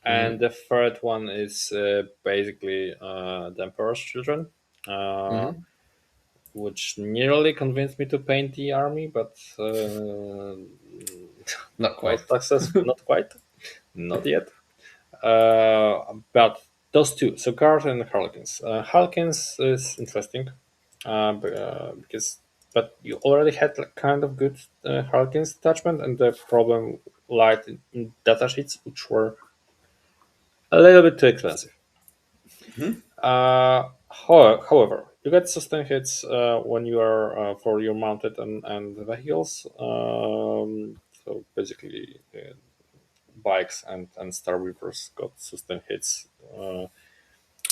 B: and
A: Mm-hmm.
B: the third one is basically the Emperor's Children, uh,
A: Mm-hmm.
B: which nearly convinced me to paint the army, but
A: Not
B: not
A: quite.
B: successful, not quite, not yet. But those two, so Guard and Harlequins. Harlequins is interesting because but you already had like kind of good Harlequins detachment, and the problem lied in datasheets, which were a little bit too expensive.
A: Mhm.
B: However, you get sustain hits when you are for your mounted and vehicles. So basically, bikes and Star Weavers got sustain hits.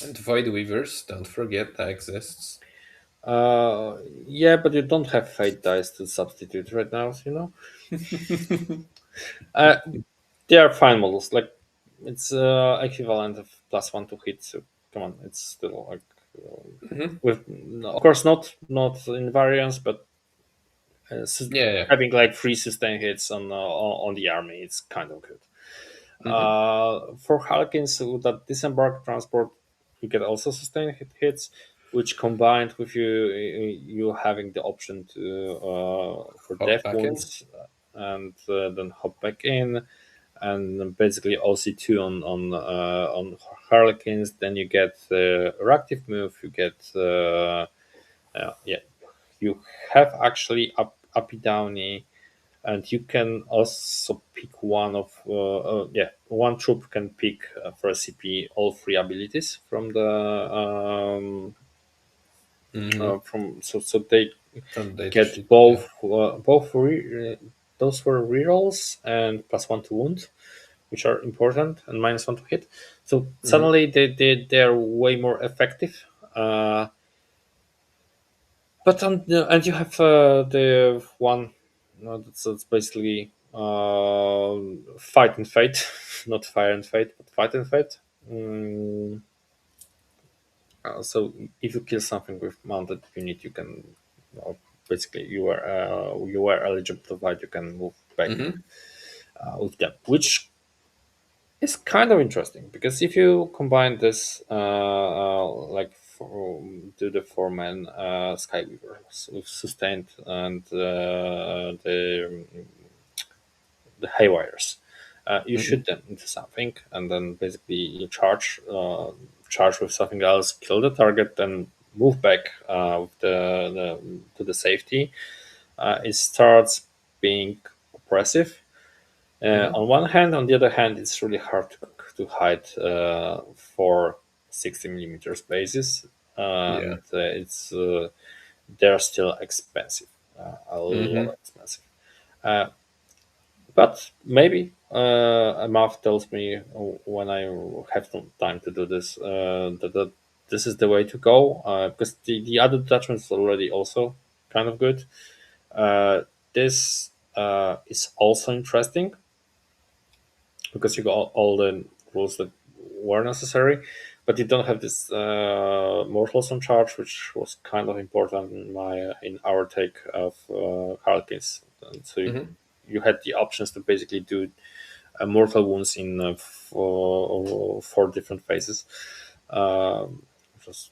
A: And Void Weavers, don't forget that exists.
B: Yeah, but you don't have fate dice to substitute right now, so, you know. Uh, they are fine models. Like it's equivalent of +1 to hit. So come on, it's still like
A: Mhm.
B: with of course not in variance, but
A: Yeah, yeah.
B: having like 3 sustain hits on the army, it's kind of good.
A: Hmm.
B: For Harlequins with that disembark transport, you get also sustain hits, which combined with you having the option to for
A: Hop
B: death
A: back in.
B: wounds and then hop back in, and then basically OC2 on Harlequins. Then you get reactive move. You get yeah, you have actually uppy downy, and you can also pick one of yeah, one troop can pick for a CP all 3 abilities from the
A: Hmm.
B: from so they
A: From the data
B: get
A: sheet, yeah.
B: both those were rerolls and +1 to wound, which are important, and -1 to hit. So
A: Hmm.
B: suddenly they're way more effective. But and you have the one that's basically fight and fate, not fire and fate, but fight and fate. Mm, so if you kill something with mounted unit, you can basically you are eligible to fight. You can move back
A: Hmm.
B: with them, which is kind of interesting because if you combine this like do the 4 man Skyweaver with sustained and the haywires. You
A: Hmm.
B: shoot them into something, and then basically you charge with something else, kill the target, then move back with the to the safety. It starts being oppressive.
A: Hmm.
B: On one hand, on the other hand, it's really hard to hide for 60 millimeters bases,
A: Yeah.
B: and they're still expensive, a lot
A: Hmm.
B: expensive. Uh, But maybe a math tells me when I have some time to do this that this is the way to go because the other detachment is already also kind of good. This is also interesting because you got all the rules that were necessary, but you don't have this mortals on charge, which was kind of important in our take of Harlequins. And so
A: Hmm.
B: you had the options to basically do mortal wounds in 4 different phases, which was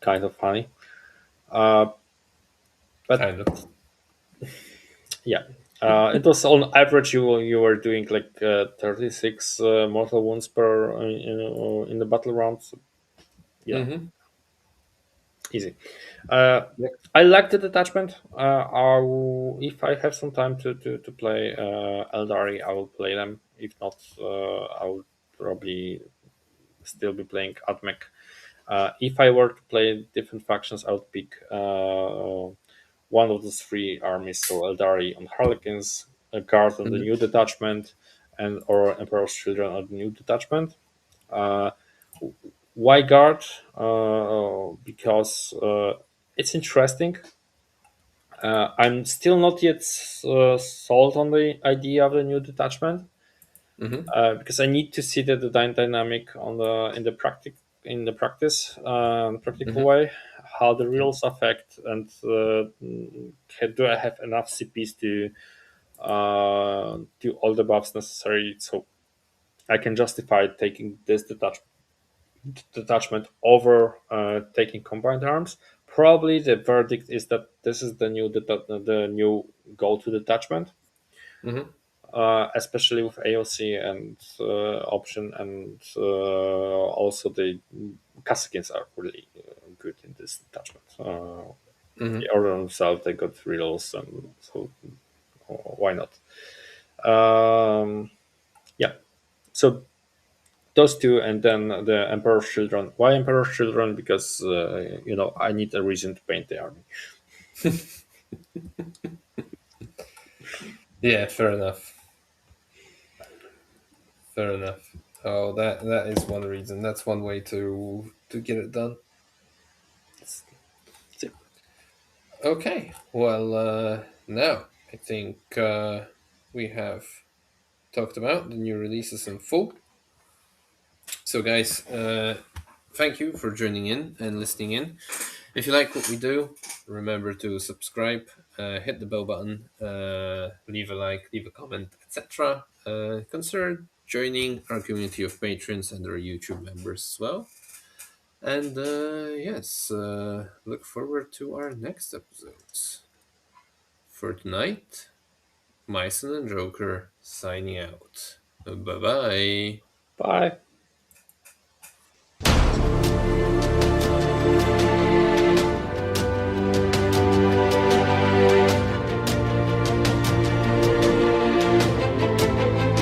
B: kind of funny. Uh, but
A: Kind of.
B: yeah, it was on average you were doing like 36 mortal wounds per in the battle round. So, you know,
A: Hmm.
B: easy. Uh,
A: Yeah.
B: I like the detachment. If I have some time to play Eldari, I will play them. If not, I will probably still be playing Admech. If I were to play different factions, I would pick one of those 3 armies. So Eldari on Harlequins, a guard on the
A: Hmm.
B: new detachment, and or Emperor's Children on the new detachment. Uh, why guard? Because it's interesting. I'm still not yet sold on the idea of the new detachment
A: Hmm.
B: because I need to see the dynamic on the in the practical
A: Hmm.
B: way, how the rules affect, and do I have enough CPs to do all the buffs necessary so I can justify taking this detachment over taking combined arms. Probably the verdict is that this is the new go-to detachment,
A: Hmm.
B: especially with AOC and option, and also the Kazakhins are really good in this detachment.
A: Hmm.
B: They order themselves. They got riddles, and so why not? Um, yeah. So those two, and then the Emperor's Children. Why Emperor's Children? Because I need a reason to paint the army.
A: Yeah, fair enough. Fair enough. Oh, that is one reason. That's one way to get it done.
B: So,
A: Okay. Well, now I think we have talked about the new releases in full. So, guys, thank you for joining in and listening in. If you like what we do, remember to subscribe, hit the bell button, leave a like, leave a comment, etc. Consider joining our community of patrons and our YouTube members as well. And yes, look forward to our next episodes. For tonight, Majson and Joker signing out. Bye bye.
B: bye.